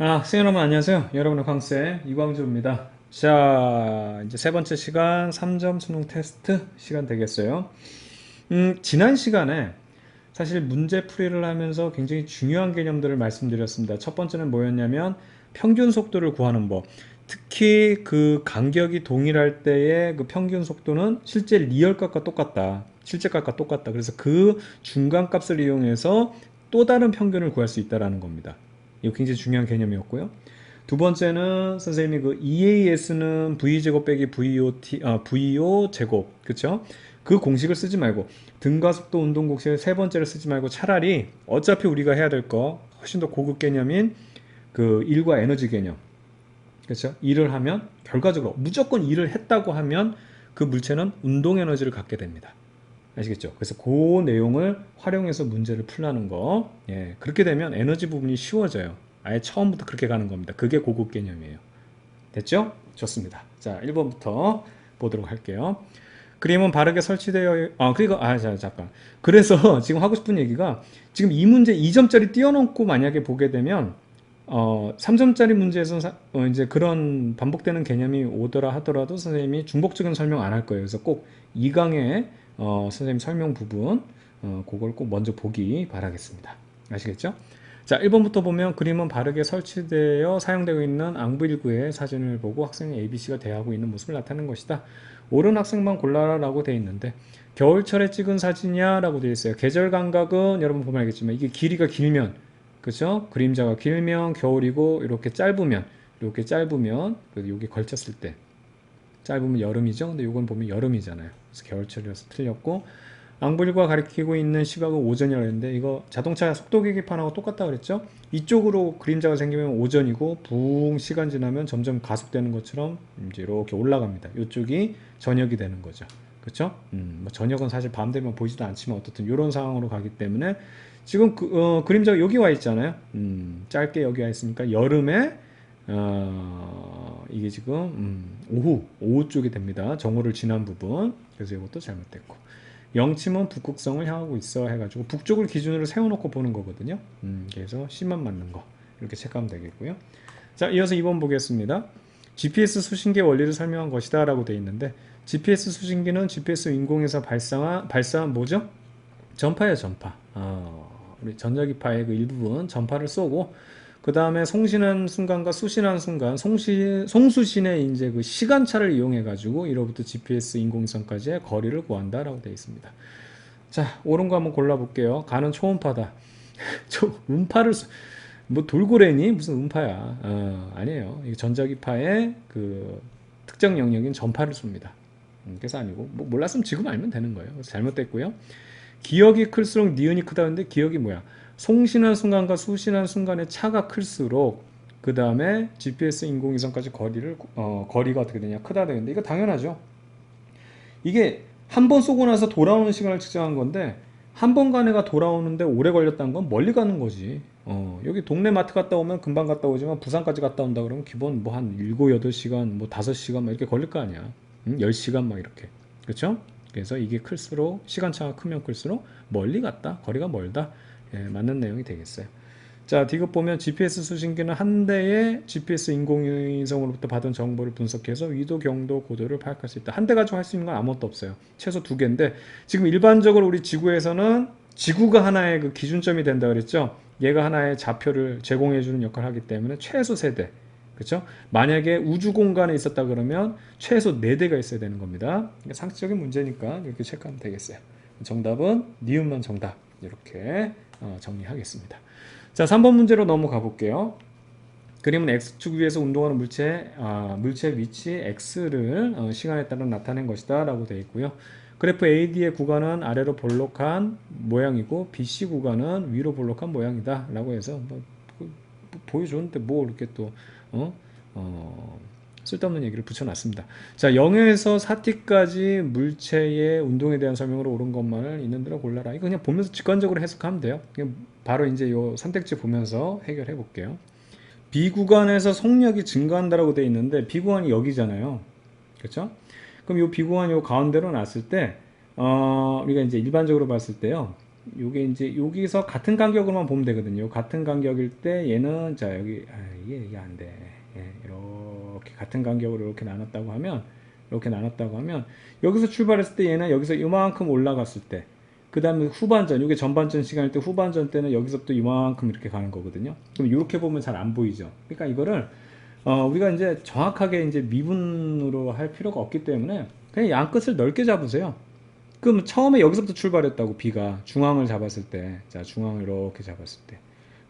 학생 여러분 안녕하세요. 여러분의 강쌤 이광주입니다. 자, 이제 세 번째 시간 3점 수능 테스트 시간 되겠어요. 지난 시간에 사실 문제 풀이를 하면서 굉장히 중요한 개념들을 말씀드렸습니다. 첫 번째는 뭐였냐면 평균 속도를 구하는 법. 특히 그 간격이 동일할 때의 그 평균 속도는 실제 리얼값과 똑같다. 실제값과 똑같다. 그래서 그 중간값을 이용해서 또 다른 평균을 구할 수 있다라는 겁니다. 이거 굉장히 중요한 개념이었고요. 두 번째는 선생님이 그 EAS는 VJ제곱 빼기 VO 제곱, 그쵸? 그 공식을 쓰지 말고 등가속도 운동 공식을 세 번째를 쓰지 말고 차라리 어차피 우리가 해야 될 거 훨씬 더 고급 개념인 그 일과 에너지 개념, 그렇죠? 일을 하면 결과적으로 무조건 일을 했다고 하면 그 물체는 운동 에너지를 갖게 됩니다. 아시겠죠? 그래서 그 내용을 활용해서 문제를 풀라는 거. 예, 그렇게 되면 에너지 부분이 쉬워져요. 아예 처음부터 그렇게 가는 겁니다. 그게 고급 개념이에요. 됐죠? 좋습니다. 자, 1번부터 보도록 할게요. 그림은 바르게 설치되어, 잠깐. 그래서 지금 하고 싶은 얘기가 지금 이 문제 2점짜리 띄워놓고 만약에 보게 되면 3점짜리 문제에서 이제 그런 반복되는 개념이 오더라 하더라도 선생님이 중복적인 설명 안 할 거예요. 그래서 꼭 2강의 선생님 설명 부분 그걸 꼭 먼저 보기 바라겠습니다. 아시겠죠? 자, 1번부터 보면 그림은 바르게 설치되어 사용되고 있는 앙부일구의 사진을 보고 학생이 ABC가 대하고 있는 모습을 나타내는 것이다. 옳은 학생만 골라라 라고 되어 있는데 겨울철에 찍은 사진이야 라고 되어 있어요. 계절 감각은 여러분 보면 알겠지만 이게 길이가 길면, 그죠? 그림자가 길면 겨울이고 이렇게 짧으면 여기 걸쳤을 때 짧으면 여름이죠. 근데 이건 보면 여름이잖아요. 그래서 겨울철이라서 틀렸고, 앙불과 가리키고 있는 시각은 오전이라고 했는데 이거 자동차 속도 계기판하고 똑같다 그랬죠. 이쪽으로 그림자가 생기면 오전이고 붕 시간 지나면 점점 가속되는 것처럼 이제 이렇게 올라갑니다. 이쪽이 저녁이 되는 거죠. 그렇죠? 뭐 저녁은 사실 밤 되면 보이지도 않지만 어떻든 이런 상황으로 가기 때문에 지금 그림자가 여기 와 있잖아요. 짧게 여기 와 있으니까 여름에 이게 지금 오후 쪽이 됩니다. 정오를 지난 부분. 그래서 이것도 잘못됐고, 영침은 북극성을 향하고 있어 해가지고 북쪽을 기준으로 세워놓고 보는 거거든요. 그래서 C만 맞는 거 이렇게 체크하면 되겠고요. 자, 이어서 2번 보겠습니다. GPS 수신기의 원리를 설명한 것이다 라고 되어 있는데, GPS 수신기는 GPS 인공에서 발사한 뭐죠? 전파예요, 전파. 우리 전자기파의 그 일부분 전파를 쏘고, 그 다음에 송신한 순간과 수신한 순간, 송수신의 이제 그 시간차를 이용해 가지고 이로부터 GPS 인공위성까지의 거리를 구한다라고 되어 있습니다. 자, 옳은 거 한번 골라볼게요. 가는 초음파다. 뭐 돌고래니 무슨 음파야? 아니에요. 이 전자기파의 그 특정 영역인 전파를 쏩니다. 그래서 아니고, 뭐 몰랐으면 지금 알면 되는 거예요. 그래서 잘못됐고요. 기억이 클수록 니은이 크다는데 기억이 뭐야? 송신한 순간과 수신한 순간의 차가 클수록 그 다음에 GPS 인공위성까지 거리가 어떻게 되냐? 크다 되는데 이거 당연하죠. 이게 한 번 쏘고 나서 돌아오는 시간을 측정한 건데 한 번 가내가 돌아오는데 오래 걸렸다는 건 멀리 가는 거지. 여기 동네 마트 갔다 오면 금방 갔다 오지만 부산까지 갔다 온다 그러면 기본 뭐 한 7, 8시간, 뭐 5시간 막 이렇게 걸릴 거 아니야. 10시간 막 이렇게. 그렇죠? 그래서 이게 클수록 시간차가 크면 클수록 멀리 갔다, 거리가 멀다. 예, 맞는 내용이 되겠어요. 자, 디귿 보면 GPS 수신기는 한 대의 GPS 인공위성으로부터 받은 정보를 분석해서 위도, 경도, 고도를 파악할 수 있다. 한 대 가지고 할 수 있는 건 아무것도 없어요. 최소 두 개인데 지금 일반적으로 우리 지구에서는 지구가 하나의 그 기준점이 된다 그랬죠. 얘가 하나의 좌표를 제공해주는 역할을 하기 때문에 최소 세 대. 그렇죠? 만약에 우주 공간에 있었다 그러면 최소 4대가 있어야 되는 겁니다. 상식적인 문제니까 이렇게 체크하면 되겠어요. 정답은 니은만 정답. 이렇게 정리하겠습니다. 자, 3번 문제로 넘어가 볼게요. 그림은 X축 위에서 운동하는 물체 위치 X를 시간에 따라 나타낸 것이다 라고 되어 있고요. 그래프 AD의 구간은 아래로 볼록한 모양이고 BC 구간은 위로 볼록한 모양이다 라고 해서 보여줬는데 뭐 이렇게 또 쓸데없는 얘기를 붙여놨습니다. 자, 0에서 4t까지 물체의 운동에 대한 설명으로 옳은 것만을 있는 대로 골라라. 이거 그냥 보면서 직관적으로 해석하면 돼요. 그냥 바로 이제 요 선택지 보면서 해결해 볼게요. B 구간에서 속력이 증가한다라고 되어 있는데 B 구간이 여기잖아요. 그렇죠? 그럼 요 B 구간 요 가운데로 놨을 때 우리가 이제 일반적으로 봤을 때요. 요게 이제 여기서 같은 간격으로만 보면 되거든요. 같은 간격일 때 얘는 자 여기 이게 안 돼. 예, 이렇게 같은 간격으로 이렇게 나눴다고 하면 여기서 출발했을 때 얘는 여기서 이만큼 올라갔을 때 그 다음에 후반전 이게 전반전 시간일 때 후반전 때는 여기서부터 이만큼 이렇게 가는 거거든요. 그럼 이렇게 보면 잘 안 보이죠. 그러니까 이거를 우리가 이제 정확하게 이제 미분으로 할 필요가 없기 때문에 그냥 양 끝을 넓게 잡으세요. 그럼 처음에 여기서부터 출발했다고 B가 중앙을 잡았을 때, 자 중앙을 이렇게 잡았을 때,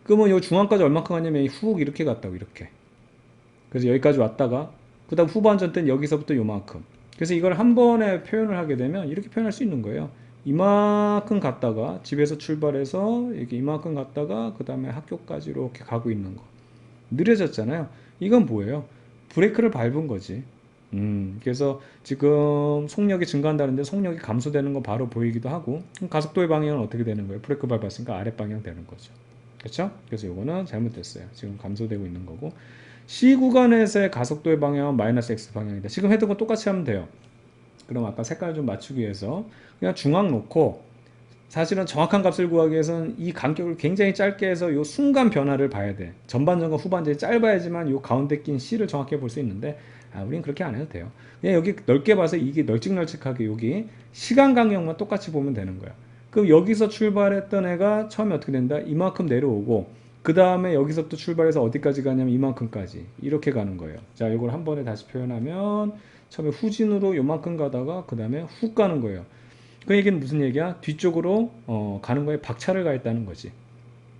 그러면 이 중앙까지 얼마큼 가냐면 훅 이렇게 갔다고 이렇게. 그래서 여기까지 왔다가 그다음 후반전 때는 여기서부터 요만큼. 그래서 이걸 한 번에 표현을 하게 되면 이렇게 표현할 수 있는 거예요. 이만큼 갔다가 집에서 출발해서 이렇게 이만큼 갔다가 그 다음에 학교까지 이렇게 가고 있는 거. 느려졌잖아요. 이건 뭐예요? 브레이크를 밟은 거지. 그래서 지금 속력이 증가한다는데 속력이 감소되는 거 바로 보이기도 하고, 그럼 가속도의 방향은 어떻게 되는 거예요? 브레이크 밟았으니까 아랫 방향 되는 거죠. 그렇죠? 그래서 이거는 잘못됐어요. 지금 감소되고 있는 거고, C 구간에서의 가속도의 방향은 마이너스 X 방향이다. 지금 했던 거 똑같이 하면 돼요. 그럼 아까 색깔 좀 맞추기 위해서 그냥 중앙 놓고, 사실은 정확한 값을 구하기 위해서는 이 간격을 굉장히 짧게 해서 이 순간 변화를 봐야 돼. 전반전과 후반전이 짧아야지만 이 가운데 낀 C를 정확히 볼 수 있는데, 우린 그렇게 안 해도 돼요. 그냥 여기 넓게 봐서 이게 널찍널찍하게 여기 시간 간격만 똑같이 보면 되는 거야. 그럼 여기서 출발했던 애가 처음에 어떻게 된다? 이만큼 내려오고, 그 다음에 여기서부터 출발해서 어디까지 가냐면 이만큼까지 이렇게 가는 거예요. 자, 이걸 한 번에 다시 표현하면 처음에 후진으로 요만큼 가다가 그 다음에 훅 가는 거예요. 그 얘기는 무슨 얘기야? 뒤쪽으로 가는 거에 박차를 가했다는 거지.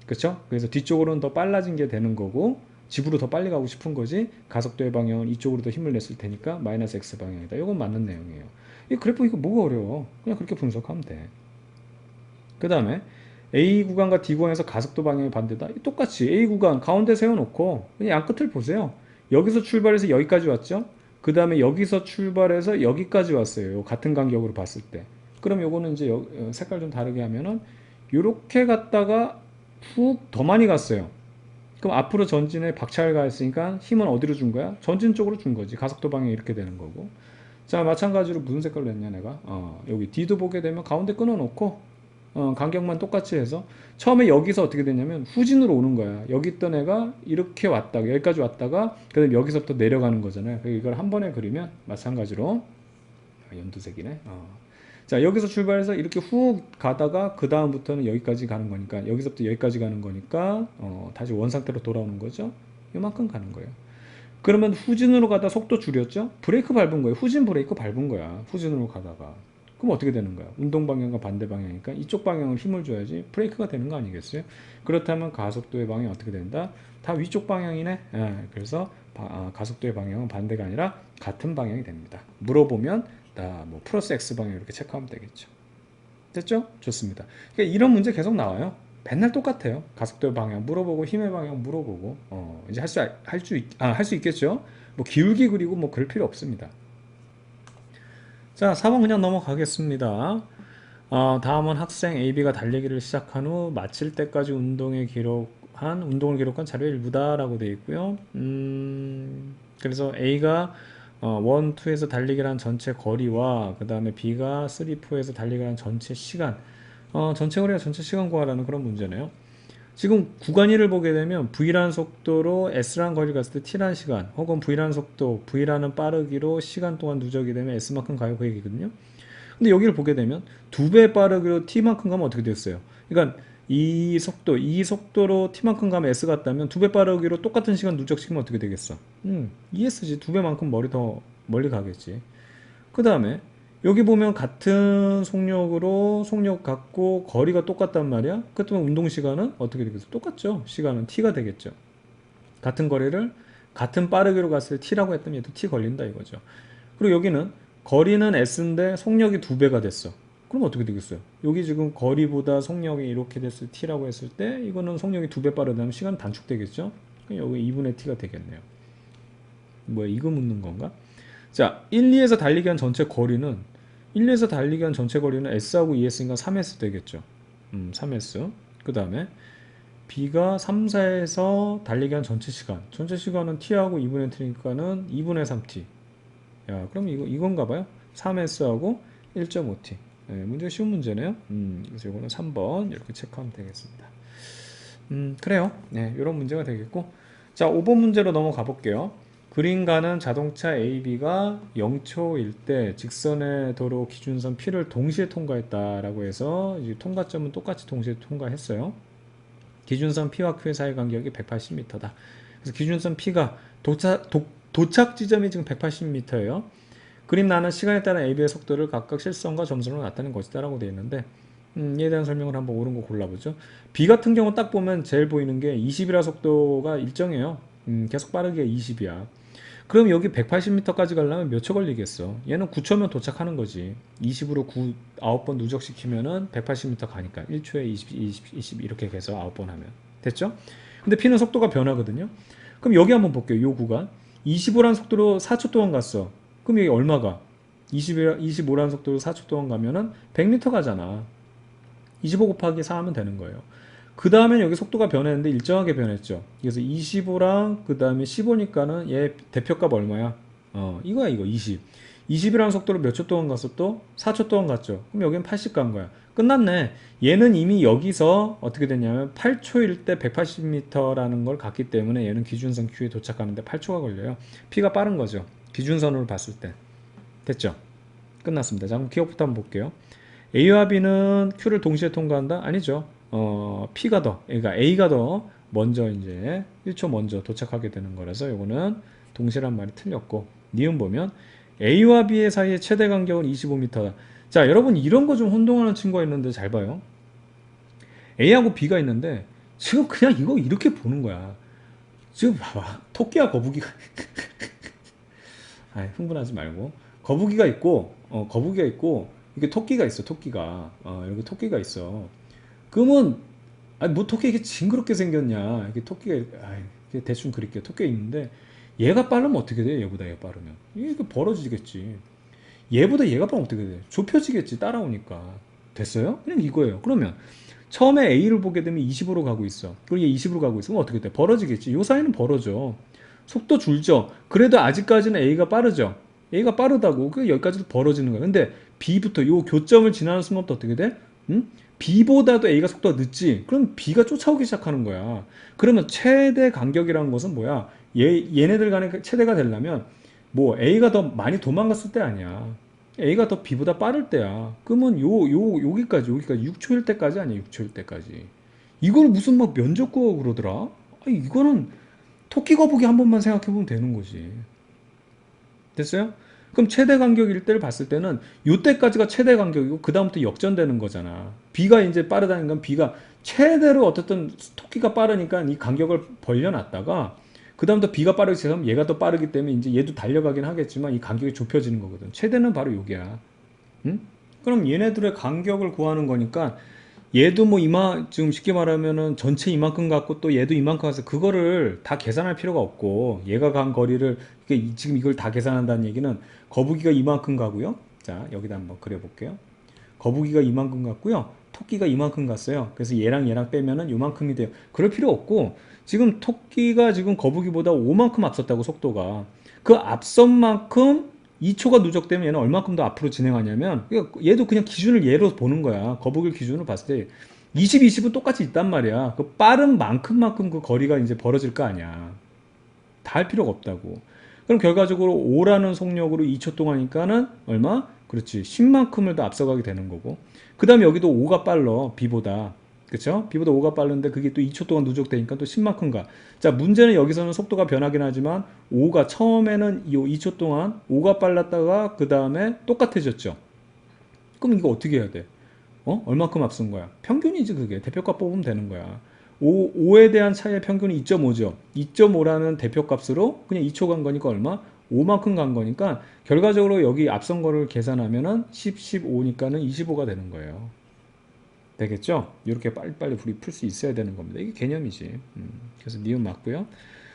그렇죠? 그래서 뒤쪽으로는 더 빨라진 게 되는 거고, 집으로 더 빨리 가고 싶은 거지. 가속도의 방향은 이쪽으로 더 힘을 냈을 테니까 마이너스 X 방향이다. 이건 맞는 내용이에요. 이 그래프 이거 뭐가 어려워? 그냥 그렇게 분석하면 돼. 그 다음에 A 구간과 D 구간에서 가속도 방향이 반대다. 똑같이 A 구간 가운데 세워놓고 그냥 양 끝을 보세요. 여기서 출발해서 여기까지 왔죠? 그 다음에 여기서 출발해서 여기까지 왔어요. 같은 간격으로 봤을 때. 그럼 요거는 이제 색깔 좀 다르게 하면은 요렇게 갔다가 훅 더 많이 갔어요. 그럼 앞으로 전진에 박차를 가했으니까 힘은 어디로 준 거야? 전진 쪽으로 준 거지. 가속도 방향이 이렇게 되는 거고. 자, 마찬가지로 무슨 색깔로 했냐 내가? 여기 D도 보게 되면 가운데 끊어놓고 간격만 똑같이 해서 처음에 여기서 어떻게 되냐면 후진으로 오는 거야. 여기 있던 애가 이렇게 왔다가 여기까지 왔다가 그다음 여기서부터 내려가는 거잖아요. 이걸 한 번에 그리면 마찬가지로 연두색이네. 자, 여기서 출발해서 이렇게 훅 가다가 그 다음부터는 여기까지 가는 거니까 여기서부터 여기까지 가는 거니까 다시 원상태로 돌아오는 거죠. 요만큼 가는 거예요. 그러면 후진으로 가다 속도 줄였죠? 브레이크 밟은 거예요. 후진 브레이크 밟은 거야. 후진으로 가다가. 그럼 어떻게 되는 거야? 운동 방향과 반대 방향이니까 이쪽 방향을 힘을 줘야지 브레이크가 되는 거 아니겠어요? 그렇다면 가속도의 방향이 어떻게 된다? 다 위쪽 방향이네. 그래서 가속도의 방향은 반대가 아니라 같은 방향이 됩니다. 물어보면 다 뭐 플러스 X 방향 이렇게 체크하면 되겠죠. 됐죠? 좋습니다. 그러니까 이런 문제 계속 나와요. 맨날 똑같아요. 가속도의 방향 물어보고 힘의 방향 물어보고 이제 할 수 있겠죠? 뭐 기울기 그리고 뭐 그럴 필요 없습니다. 자, 4번 그냥 넘어가겠습니다. 다음은 학생 AB가 달리기를 시작한 후 마칠 때까지 운동을 기록한 자료 일부다라고 되어 있고요. 그래서 A가 1, 2에서 달리기를 한 전체 거리와 그 다음에 B가 3, 4에서 달리기를 한 전체 시간, 전체 거리와 전체 시간 구하라는 그런 문제네요. 지금 구간 1을 보게 되면 V라는 속도로 S라는 거리를 갔을 때 T라는 시간, 혹은 V라는 속도, V라는 빠르기로 시간 동안 누적이 되면 S만큼 가요, 그 얘기거든요. 근데 여기를 보게 되면 2배 빠르기로 T만큼 가면 어떻게 됐어요? 그러니까 이 속도로 T만큼 가면 S 같다면 2배 빠르기로 똑같은 시간 누적시키면 어떻게 되겠어? ES지. 2배만큼 더 멀리 가겠지. 그 다음에 여기 보면 같은 속력으로 속력 같고 거리가 똑같단 말이야. 그렇다면 운동 시간은 어떻게 되겠어? 똑같죠. 시간은 T가 되겠죠. 같은 거리를 같은 빠르기로 갔을 때 T라고 했더니 얘도 T 걸린다 이거죠. 그리고 여기는 거리는 S인데 속력이 2배가 됐어. 그럼 어떻게 되겠어요? 여기 지금 거리보다 속력이 이렇게 됐을 때 T라고 했을 때 이거는 속력이 2배 빠르다면 시간 단축되겠죠? 여기 2분의 T가 되겠네요. 뭐야, 이거 묻는 건가? 자, 1, 2에서 달리기 한 전체 거리는 1, 2에서 달리기 한 전체 거리는 S하고 ES니까 3S 되겠죠. 3S. 그 다음에 B가 3, 4에서 달리기 한 전체 시간은 T하고 2분의 T니까는 2분의 3T. 야, 그럼 이건가 봐요. 3S하고 1.5T. 문제가 쉬운 문제네요. 그래서 이거는 3번 이렇게 체크하면 되겠습니다. 그래요. 네, 이런 문제가 되겠고. 자, 5번 문제로 넘어가 볼게요. 그림 가는 자동차 AB가 0초일 때 직선의 도로 기준선 P를 동시에 통과했다라고 해서 이 통과점은 똑같이 동시에 통과했어요. 기준선 P와 Q의 사이 간격이 180m다. 그래서 기준선 P가 도착 지점이 지금 180m예요. 그림 나는 시간에 따른 AB의 속도를 각각 실선과 점선으로 나타낸 것이다 라고 되어 있는데 이에 대한 설명을 한번 옳은 거 골라보죠. B 같은 경우 딱 보면 제일 보이는 게 20이라 속도가 일정해요. 계속 빠르게 20이야. 그럼 여기 180m까지 가려면 몇 초 걸리겠어? 얘는 9초면 도착하는 거지. 20으로 9번 누적시키면은 180m 가니까 1초에 20 이렇게 해서 9번 하면 됐죠? 근데 P는 속도가 변하거든요. 그럼 여기 한번 볼게요. 요 구간 25란 속도로 4초 동안 갔어. 그럼 여기 얼마가? 25란 속도로 4초 동안 가면은 100m 가잖아. 25 곱하기 4 하면 되는 거예요. 그 다음에 여기 속도가 변했는데 일정하게 변했죠. 그래서 25랑 그 다음에 15니까는 얘 대표값 얼마야? 이거야 이거 20. 20이라는 속도로 몇 초 동안 갔어 또? 4초 동안 갔죠. 그럼 여기는 80 간 거야. 끝났네. 얘는 이미 여기서 어떻게 됐냐면 8초일 때 180m라는 걸 갔기 때문에 얘는 기준선 Q에 도착하는데 8초가 걸려요. P가 빠른 거죠. 기준선으로 봤을 때. 됐죠? 끝났습니다. 자, 그럼 기억부터 한번 볼게요. A와 B는 Q를 동시에 통과한다? 아니죠. P가 그러니까 A가 더 먼저 이제 1초 먼저 도착하게 되는 거라서 요거는 동시란 말이 틀렸고, 니은 보면 A와 B의 사이의 최대 간격은 25m다. 자, 여러분 이런 거 좀 혼동하는 친구가 있는데 잘 봐요. A하고 B가 있는데 지금 그냥 이거 이렇게 보는 거야. 지금 봐봐. 토끼와 거북이가 흥분하지 말고. 거북이가 있고 이게 토끼가 있어. 토끼가. 여기 토끼가 있어. 그러면 뭐 토끼 이게 징그럽게 생겼냐? 이게 토끼가 이게 대충 그릴게요. 토끼가 있는데 얘가 빠르면 어떻게 돼? 얘보다 얘가 빠르면 이게 벌어지겠지. 얘보다 얘가 빠르면 어떻게 돼? 좁혀지겠지. 따라오니까. 됐어요? 그냥 이거예요. 그러면 처음에 A를 보게 되면 20으로 가고 있어. 그리고 얘 20으로 가고 있으면 어떻게 돼? 벌어지겠지. 요 사이는 벌어져. 속도 줄죠. 그래도 아직까지는 A가 빠르죠. A가 빠르다고. 그 여기까지도 벌어지는 거야. 근데 B부터 요 교점을 지나는 순간부터 어떻게 돼? B보다도 A가 속도가 늦지. 그럼 B가 쫓아오기 시작하는 거야. 그러면 최대 간격이라는 것은 뭐야? 얘네들 간의 최대가 되려면 뭐 A가 더 많이 도망갔을 때 아니야. A가 더 B보다 빠를 때야. 그러면 여기까지 6초일 때까지 아니야. 6초일 때까지. 이걸 무슨 막 면적구어 그러더라? 이거는 토끼 거북이 한 번만 생각해 보면 되는 거지. 됐어요? 그럼 최대 간격일 때를 봤을 때는 요때까지가 최대 간격이고 그 다음부터 역전되는 거잖아. B가 이제 빠르다는 건 B가 최대로 어쨌든 토끼가 빠르니까 이 간격을 벌려놨다가 그 다음부터 B가 빠르기 시작하면 얘가 더 빠르기 때문에 이제 얘도 달려가긴 하겠지만 이 간격이 좁혀지는 거거든. 최대는 바로 여기야. 응? 그럼 얘네들의 간격을 구하는 거니까 얘도 뭐 지금 쉽게 말하면은 전체 이만큼 갖고 또 얘도 이만큼 가서 그거를 다 계산할 필요가 없고 얘가 간 거리를 지금 이걸 다 계산한다는 얘기는 거북이가 이만큼 가고요. 자, 여기다 한번 그려볼게요. 거북이가 이만큼 갔고요. 토끼가 이만큼 갔어요. 그래서 얘랑 빼면은 요만큼이 돼요. 그럴 필요 없고 지금 토끼가 지금 거북이보다 5만큼 앞섰다고 속도가. 그 앞선 만큼 2초가 누적되면 얘는 얼마큼 더 앞으로 진행하냐면 얘도 그냥 기준을 얘로 보는 거야. 거북이 기준으로 봤을 때 20, 20은 똑같이 있단 말이야. 그 빠른 만큼만큼 그 거리가 이제 벌어질 거 아니야. 다 할 필요가 없다고. 그럼 결과적으로 5라는 속력으로 2초 동안이니까는 얼마? 그렇지. 10만큼을 더 앞서가게 되는 거고. 그 다음에 여기도 5가 빨라. B보다. 그쵸? B보다 5가 빠른데 그게 또 2초 동안 누적되니까 또 10만큼 가. 자, 문제는 여기서는 속도가 변하긴 하지만 5가 처음에는 2초 동안 5가 빨랐다가 그 다음에 똑같아졌죠. 그럼 이거 어떻게 해야 돼? 얼마큼 앞선 거야? 평균이지 그게. 대표값 뽑으면 되는 거야. 5에 대한 차이의 평균이 2.5죠. 2.5라는 대표값으로 그냥 2초 간 거니까 얼마? 5만큼 간 거니까 결과적으로 여기 앞선 거를 계산하면은 10, 15니까는 25가 되는 거예요. 되겠죠? 이렇게 빨리빨리 우리 풀 수 있어야 되는 겁니다. 이게 개념이지. 그래서 니은 맞고요.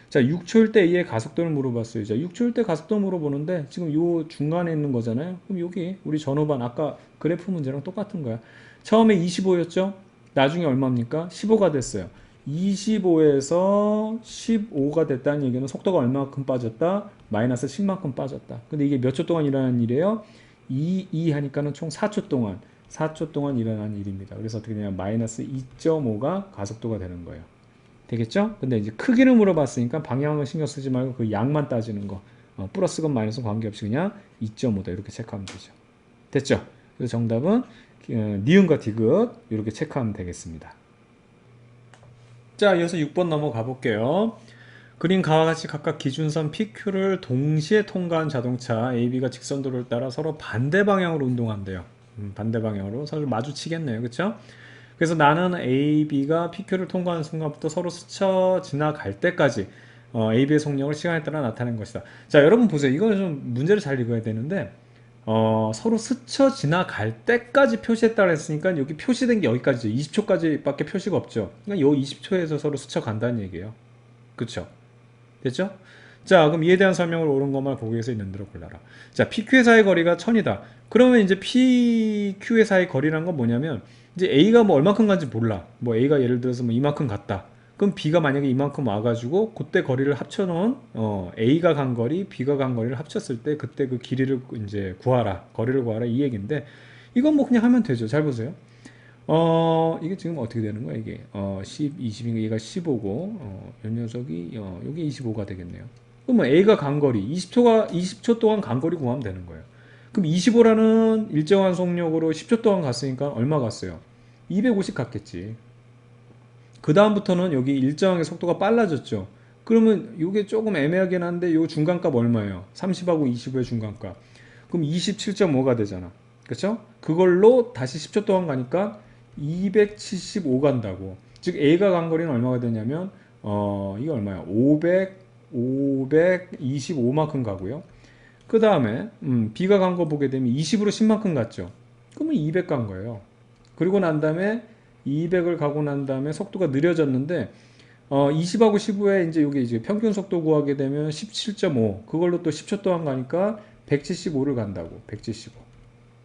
자, 6초일 때 A의 가속도를 물어봤어요. 자, 6초일 때 가속도 물어보는데 지금 요 중간에 있는 거잖아요. 그럼 여기 우리 전후반 아까 그래프 문제랑 똑같은 거야. 처음에 25였죠? 나중에 얼마입니까? 15가 됐어요. 25에서 15가 됐다는 얘기는 속도가 얼마만큼 빠졌다? 마이너스 10만큼 빠졌다. 근데 이게 몇 초 동안 일어나는 일이에요? 2 하니까는 총 4초 동안. 4초 동안 일어난 일입니다. 그래서 어떻게 되냐면 마이너스 2.5가 가속도가 되는 거예요. 되겠죠? 근데 이제 크기를 물어봤으니까 방향을 신경 쓰지 말고 그 양만 따지는 거. 플러스건 마이너스건 관계없이 그냥 2.5다 이렇게 체크하면 되죠. 됐죠? 그래서 정답은 니은과 디귿 이렇게 체크하면 되겠습니다. 자, 이어서 6번 넘어가 볼게요. 그린 가와 같이 각각 기준선 PQ를 동시에 통과한 자동차 AB가 직선도로를 따라 서로 반대 방향으로 운동한대요. 반대 방향으로 서로 마주치겠네요. 그쵸? 그래서 나는 AB가 PQ를 통과하는 순간부터 서로 스쳐 지나갈 때까지 AB의 속력을 시간에 따라 나타낸 것이다. 자, 여러분 보세요. 이거는 좀 문제를 잘 읽어야 되는데 서로 스쳐 지나갈 때까지 표시했다고 했으니까 여기 표시된 게 여기까지죠. 20초까지 밖에 표시가 없죠. 그러니까 요 20초에서 서로 스쳐 간다는 얘기예요. 그쵸? 됐죠? 자, 그럼 이에 대한 설명을 옳은 것만 보기에서 있는 대로 골라라. 자, PQ의 사이 거리가 1000이다. 그러면 이제 PQ의 사이 거리란 건 뭐냐면 이제 A가 뭐 얼마큼 간지 몰라. 뭐 A가 예를 들어서 뭐 이만큼 갔다. 그럼 B가 만약에 이만큼 와가지고 그때 거리를 합쳐놓은 A가 간 거리, B가 간 거리를 합쳤을 때 그때 그 길이를 이제 구하라. 거리를 구하라 이 얘기인데 이건 뭐 그냥 하면 되죠. 잘 보세요. 이게 지금 어떻게 되는 거야, 이게? 10, 20인가 얘가 15고, 이 녀석이, 여기 25가 되겠네요. 그러면 A가 간거리, 20초 동안 간거리 구하면 되는 거예요. 그럼 25라는 일정한 속력으로 10초 동안 갔으니까 얼마 갔어요? 250 갔겠지. 그 다음부터는 여기 일정하게 속도가 빨라졌죠. 그러면 이게 조금 애매하긴 한데 요 중간값 얼마예요? 30하고 25의 중간값. 그럼 27.5가 되잖아. 그렇죠? 그걸로 다시 10초 동안 가니까 275 간다고. 즉 A가 간 거리는 얼마가 되냐면 이게 얼마야? 525만큼 가고요. 그 다음에 B가 간 거 보게 되면 20으로 10만큼 갔죠. 그러면 200 간 거예요. 그리고 난 다음에 200을 가고 난 다음에 속도가 느려졌는데 20하고 15에 이제 여기 이제 평균 속도 구하게 되면 17.5 그걸로 또 10초 동안 가니까 175를 간다고. 175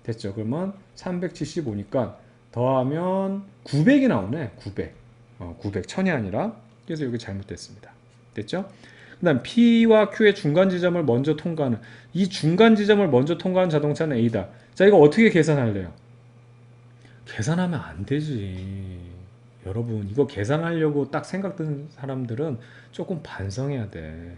됐죠. 그러면 375니까 더하면 900이 나오네. 900 900 1000이 아니라 그래서 여기 잘못됐습니다. 됐죠? 그 다음 P와 Q의 중간 지점을 먼저 통과하는 이 중간 지점을 먼저 통과한 자동차는 A다. 자, 이거 어떻게 계산할래요? 계산하면 안 되지. 여러분, 이거 계산하려고 딱 생각드는 사람들은 조금 반성해야 돼.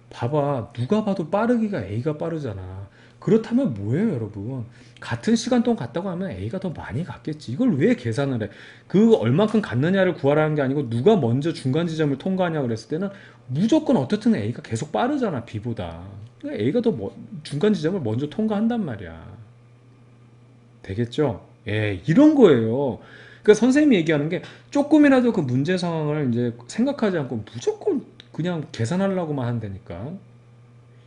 봐봐. 누가 봐도 빠르기가 A가 빠르잖아. 그렇다면 뭐예요, 여러분? 같은 시간 동안 갔다고 하면 A가 더 많이 갔겠지. 이걸 왜 계산을 해? 그 얼만큼 갔느냐를 구하라는 게 아니고 누가 먼저 중간 지점을 통과하냐 그랬을 때는 무조건 어떻든 A가 계속 빠르잖아, B보다. 그러니까 A가 더 중간 지점을 먼저 통과한단 말이야. 되겠죠? 예, 이런 거예요. 그러니까 선생님이 얘기하는 게 조금이라도 그 문제 상황을 이제 생각하지 않고 무조건 그냥 계산하려고만 한다니까.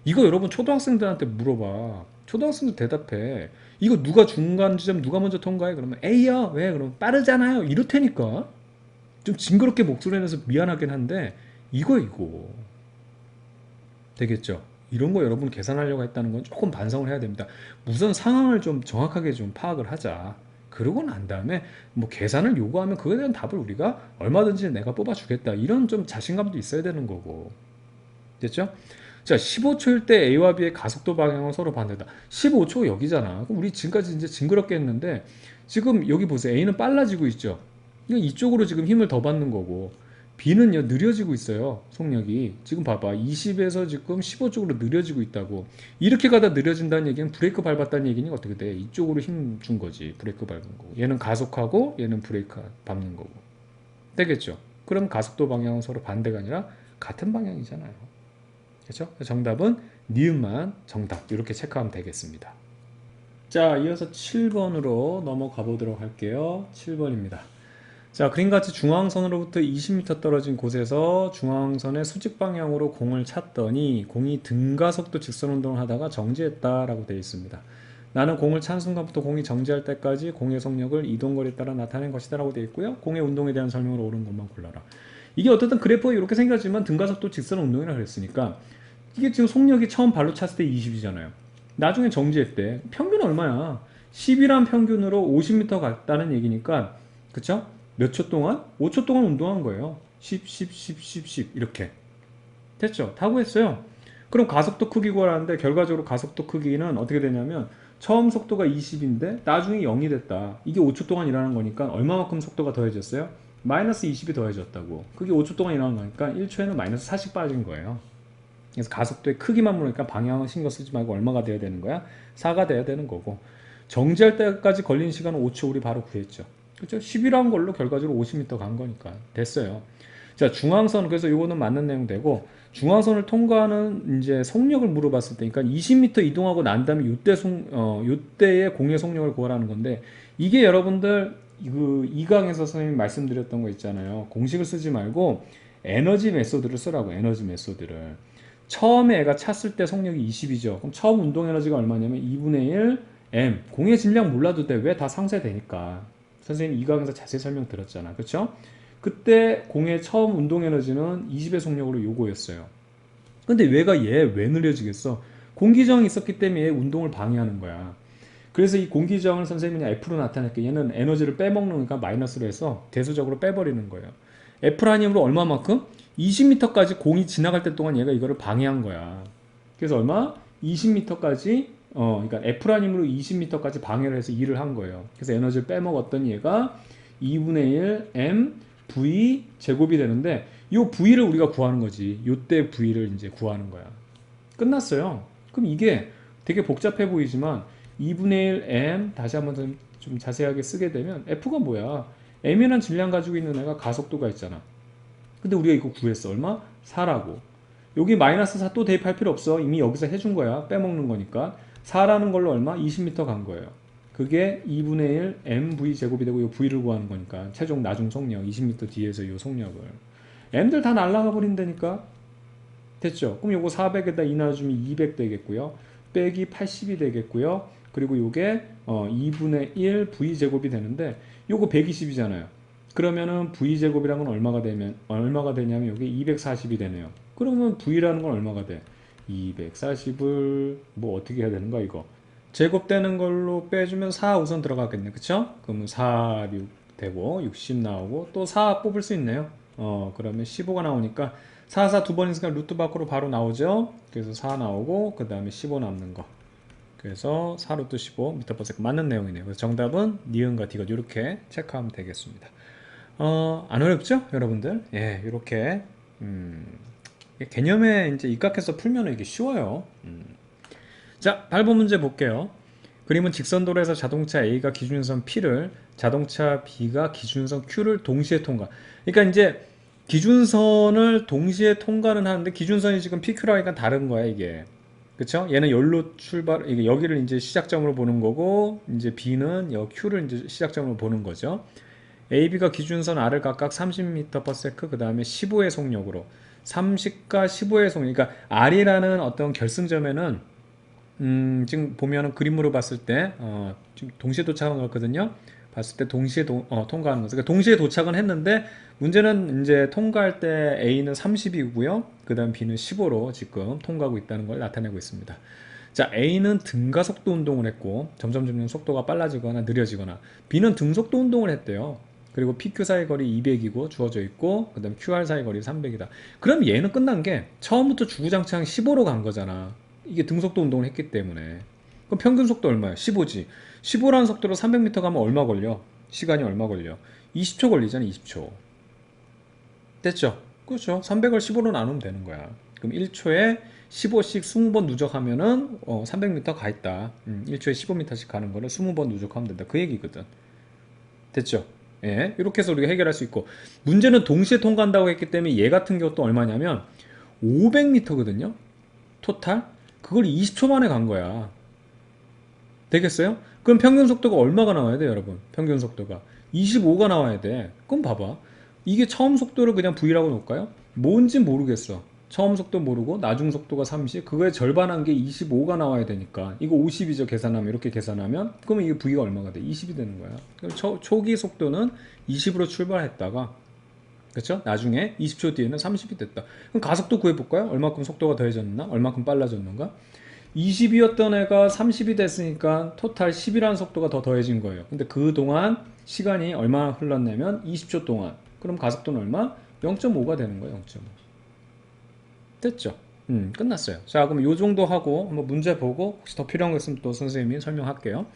이거 여러분 초등학생들한테 물어봐. 초등학생들 대답해. 이거 누가 중간 지점 누가 먼저 통과해? 그러면 A야. 왜? 그러면 빠르잖아요. 이렇다니까. 좀 징그럽게 목소리 내서 미안하긴 한데 이거. 되겠죠? 이런 거 여러분 계산하려고 했다는 건 조금 반성을 해야 됩니다. 우선 상황을 좀 정확하게 좀 파악을 하자. 그러고 난 다음에 뭐 계산을 요구하면 그거에 대한 답을 우리가 얼마든지 내가 뽑아주겠다. 이런 좀 자신감도 있어야 되는 거고. 됐죠? 자, 15초일 때 A와 B의 가속도 방향은 서로 반대다. 15초 여기잖아. 그럼 우리 지금까지 이제 징그럽게 했는데 지금 여기 보세요. A는 빨라지고 있죠. 이쪽으로 지금 힘을 더 받는 거고 B는요 느려지고 있어요. 속력이 지금 봐봐 20에서 지금 15 쪽으로 느려지고 있다고. 이렇게 가다 느려진다는 얘기는 브레이크 밟았다는 얘기는 어떻게 돼? 이쪽으로 힘 준 거지. 브레이크 밟은 거고 얘는 가속하고 얘는 브레이크 밟는 거고 되겠죠? 그럼 가속도 방향은 서로 반대가 아니라 같은 방향이잖아요. 그렇죠? 정답은 니은만 정답 이렇게 체크하면 되겠습니다. 자, 이어서 7번으로 넘어가 보도록 할게요. 7번입니다. 자, 그림같이 중앙선으로부터 20m 떨어진 곳에서 중앙선의 수직 방향으로 공을 찼더니 공이 등가속도 직선 운동을 하다가 정지했다라고 되어 있습니다. 나는 공을 찬 순간부터 공이 정지할 때까지 공의 속력을 이동거리에 따라 나타낸 것이다 라고 되어 있고요. 공의 운동에 대한 설명을 옳은 것만 골라라. 이게 어쨌든 그래프가 이렇게 생겼지만 등가속도 직선 운동이라 그랬으니까 이게 지금 속력이 처음 발로 찼을 때 20이잖아요. 나중에 정지했대. 평균 얼마야? 10이란 평균으로 50m 갔다는 얘기니까 그쵸? 몇 초 동안? 5초 동안 운동한 거예요. 10 이렇게 됐죠? 다 구했어요. 그럼 가속도 크기 구하라는데 결과적으로 가속도 크기는 어떻게 되냐면 처음 속도가 20인데 나중에 0이 됐다. 이게 5초 동안 일어나는 거니까 얼마만큼 속도가 더해졌어요? 마이너스 20이 더해졌다고. 그게 5초 동안 일어나는 거니까 1초에는 마이너스 40 빠진 거예요. 그래서 가속도의 크기만 모르니까 방향은 신경 쓰지 말고 얼마가 돼야 되는 거야? 4가 돼야 되는 거고. 정지할 때까지 걸린 시간은 5초 우리 바로 구했죠. 그렇죠? 10이라는 걸로 결과적으로 50m 간 거니까 됐어요. 자, 중앙선, 그래서 이거는 맞는 내용 되고, 중앙선을 통과하는 이제 속력을 물어봤을 때, 그러니까 20m 이동하고 난 다음에 요때의 공의 속력을 구하라는 건데, 이게 여러분들 그 2강에서 선생님이 말씀드렸던 거 있잖아요. 공식을 쓰지 말고 에너지 메소드를 쓰라고, 에너지 메소드를. 처음에 애가 찼을 때 속력이 20이죠. 그럼 처음 운동 에너지가 얼마냐면 2분의 1 m. 공의 질량 몰라도 돼. 왜? 다 상쇄되니까. 선생님 2강에서 자세히 설명 드렸잖아. 그쵸? 그때 공의 처음 운동 에너지는 20의 속력으로 요거였어요. 근데 얘 왜 느려지겠어? 공기저항이 있었기 때문에 얘 운동을 방해하는 거야. 그래서 이 공기저항을 선생님이 F로 나타낼게. 얘는 에너지를 빼먹는 거니까 마이너스로 해서 대수적으로 빼버리는 거예요. F라님으로 얼마만큼? 20m까지 공이 지나갈 때 동안 얘가 이거를 방해한 거야. 그래서 얼마? 20m까지 그러니까 F라님으로 20m까지 방해를 해서 일을 한 거예요. 그래서 에너지를 빼먹었던 얘가 2분의 1 m v 제곱이 되는데 이 v를 우리가 구하는 거지. 요때 v를 이제 구하는 거야. 끝났어요. 그럼 이게 되게 복잡해 보이지만 2분의 1 m 다시 한번 좀 자세하게 쓰게 되면 F가 뭐야? m이라는 질량 가지고 있는 애가 가속도가 있잖아. 근데 우리가 이거 구했어. 얼마? 4라고. 여기 마이너스 4 또 대입할 필요 없어. 이미 여기서 해준 거야. 빼먹는 거니까. 4라는 걸로 얼마? 20m 간 거예요. 그게 2분의 1 mv 제곱이 되고 이 v를 구하는 거니까 최종 나중 속력 20m 뒤에서 이 속력을 m들 다 날아가 버린다니까. 됐죠? 그럼 요거 400에다 2 나눠주면 200 되겠고요. 빼기 80이 되겠고요. 그리고 요게 2분의 1 v제곱이 되는데 요거 120이잖아요. 그러면은 v제곱이란 건 얼마가 되냐면 요게 240이 되네요. 그러면 v라는 건 얼마가 돼? 240을 뭐 어떻게 해야 되는가 이거? 제곱되는 걸로 빼주면 4 우선 들어가겠네. 그쵸? 그러면 4, 6 되고 60 나오고 또 4 뽑을 수 있네요. 그러면 15가 나오니까 4, 4 두 번 있으니까 루트 밖으로 바로 나오죠. 그래서 4 나오고 그 다음에 15 남는 거. 그래서 4루트 15 m/s 맞는 내용이네요. 그래서 정답은 니은과 디귿 이렇게 체크하면 되겠습니다. 안 어렵죠? 여러분들? 예, 이렇게 개념에 이제 입각해서 풀면 이게 쉬워요. 자, 8번 문제 볼게요. 그림은 직선도로에서 자동차 A가 기준선 P를 자동차 B가 기준선 Q를 동시에 통과. 그러니까 이제 기준선을 동시에 통과는 하는데 기준선이 지금 PQ라니까 다른 거야 이게. 그쵸? 얘는 여기로 출발, 이게 여기를 이제 시작점으로 보는 거고 이제 B는 여 Q를 이제 시작점으로 보는 거죠. A, B가 기준선 R을 각각 30m/s 그 다음에 15의 속력으로 30과 15의 속력. 그러니까 R이라는 어떤 결승점에는 지금 보면은 그림으로 봤을 때 지금 동시에 도착한 거거든요. 봤을 때 동시에 통과하는 거죠. 그러니까 동시에 도착은 했는데 문제는 이제 통과할 때 A는 30이고요. 그 다음 B는 15로 지금 통과하고 있다는 걸 나타내고 있습니다. 자, A는 등가속도 운동을 했고 점점 속도가 빨라지거나 느려지거나 B는 등속도 운동을 했대요. 그리고 PQ 사이 거리 200이고 주어져 있고 그 다음 QR 사이 거리 300이다. 그럼 얘는 끝난 게 처음부터 주구장창 15로 간 거잖아. 이게 등속도 운동을 했기 때문에. 그럼 평균 속도 얼마야? 15지. 15라는 속도로 300m 가면 얼마 걸려? 시간이 얼마 걸려? 20초 걸리잖아, 20초. 됐죠? 그렇죠. 300을 15로 나누면 되는 거야. 그럼 1초에 15씩 20번 누적하면은 300m 가 있다. 1초에 15m씩 가는 거를 20번 누적하면 된다. 그 얘기거든. 됐죠? 예, 이렇게 해서 우리가 해결할 수 있고 문제는 동시에 통과한다고 했기 때문에 얘 같은 경우 또 얼마냐면 500m거든요. 토탈? 그걸 20초 만에 간 거야. 되겠어요? 그럼 평균 속도가 얼마가 나와야 돼, 여러분? 평균 속도가 25가 나와야 돼. 그럼 봐봐. 이게 처음 속도를 그냥 V라고 놓을까요? 뭔지 모르겠어. 처음 속도 모르고 나중 속도가 30, 그거에 절반한 게 25가 나와야 되니까 이거 50이죠. 계산하면 이렇게 계산하면 그러면 이게 V가 얼마가 돼? 20이 되는 거야. 그럼 초기 속도는 20으로 출발했다가 그렇죠? 나중에 20초 뒤에는 30이 됐다. 그럼 가속도 구해볼까요? 얼마큼 속도가 더해졌나? 얼마큼 빨라졌는가? 20이었던 애가 30이 됐으니까 토탈 10이라는 속도가 더 더해진 거예요. 근데 그동안 시간이 얼마나 흘렀냐면 20초 동안. 그럼 가속도는 얼마? 0.5가 되는 거예요. 0.5. 됐죠? 끝났어요. 자, 그럼 요 정도 하고 한번 문제 보고 혹시 더 필요한 거 있으면 또 선생님이 설명할게요.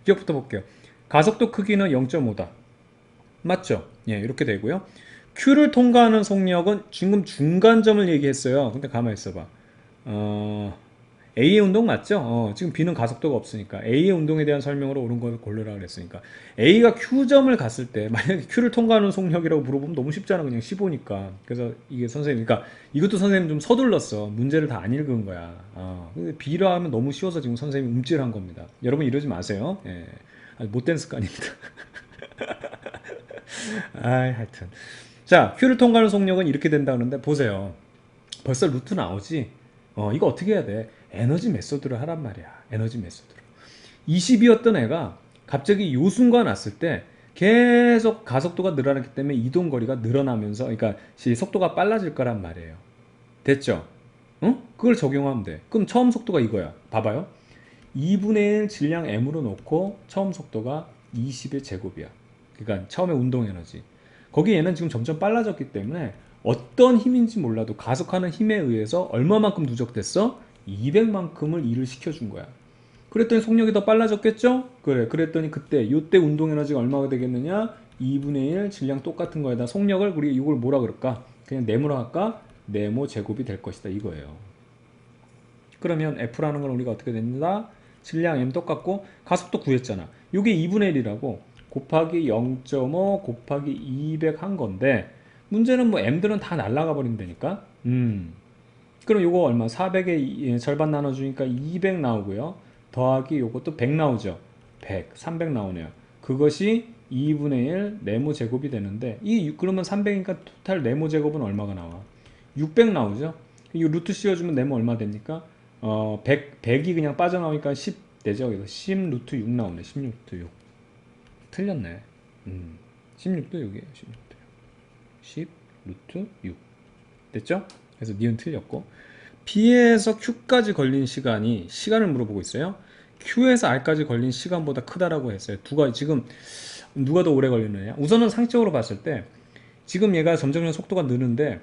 기억부터 볼게요. 가속도 크기는 0.5다. 맞죠? 예, 이렇게 되고요. Q를 통과하는 속력은 지금 중간점을 얘기했어요. 근데 가만히 있어봐. 어, A의 운동 맞죠? 지금 B는 가속도가 없으니까 A의 운동에 대한 설명으로 옳은 걸 고르라 그랬으니까 A가 Q점을 갔을 때 만약에 Q를 통과하는 속력이라고 물어보면 너무 쉽잖아. 그냥 15니까. 그래서 이게 선생님, 그러니까 이것도 선생님 좀 서둘렀어. 문제를 다 안 읽은 거야. 근데 B라 하면 너무 쉬워서 지금 선생님이 움찔한 겁니다. 여러분 이러지 마세요. 예. 아주 못된 습관입니다. 하여튼. 자, Q를 통과하는 속력은 이렇게 된다 그러는데 보세요. 벌써 루트 나오지? 이거 어떻게 해야 돼? 에너지 메소드를 하란 말이야. 에너지 메소드로. 20이었던 애가 갑자기 요 순간 왔을 때 계속 가속도가 늘어났기 때문에 이동 거리가 늘어나면서 그러니까 속도가 빨라질 거란 말이에요. 됐죠? 응? 그걸 적용하면 돼. 그럼 처음 속도가 이거야. 봐봐요. 2분의 1 질량 m으로 놓고 처음 속도가 20의 제곱이야. 그러니까 처음에 운동 에너지. 거기 얘는 지금 점점 빨라졌기 때문에 어떤 힘인지 몰라도 가속하는 힘에 의해서 얼마만큼 누적됐어? 200만큼을 일을 시켜준 거야. 그랬더니 속력이 더 빨라졌겠죠? 그래. 그랬더니 그때 요때 운동 에너지가 얼마가 되겠느냐? 2분의 1 질량 똑같은 거에다 속력을 우리 이걸 뭐라 그럴까? 그냥 네모로 할까? 네모 제곱이 될 것이다 이거예요. 그러면 F라는 건 우리가 어떻게 됩니다? 질량 M 똑같고 가속도 구했잖아. 이게 2분의 1이라고 곱하기 0.5 곱하기 200 한 건데 문제는 뭐 M들은 다 날라가 버린다니까. 그럼 요거 얼마? 400의 절반 나눠주니까 200 나오고요. 더하기 요것도 100 나오죠. 100, 300 나오네요. 그것이 2분의 1 네모 제곱이 되는데 그러면 300이니까 토탈 네모 제곱은 얼마가 나와? 600 나오죠. 이 루트 씌워주면 네모 얼마 됩니까? 100이 그냥 빠져나오니까 10 되죠. 그래서 10 루트 6 나오네. 16 루트 6. 틀렸네. 16도 6이에요. 16도 6. 10 루트 6. 됐죠? 그래서 니은 틀렸고. P에서 Q까지 걸린 시간을 물어보고 있어요. Q에서 R까지 걸린 시간보다 크다라고 했어요. 지금 누가 더 오래 걸리느냐? 우선은 상식적으로 봤을 때 지금 얘가 점점 속도가 느는데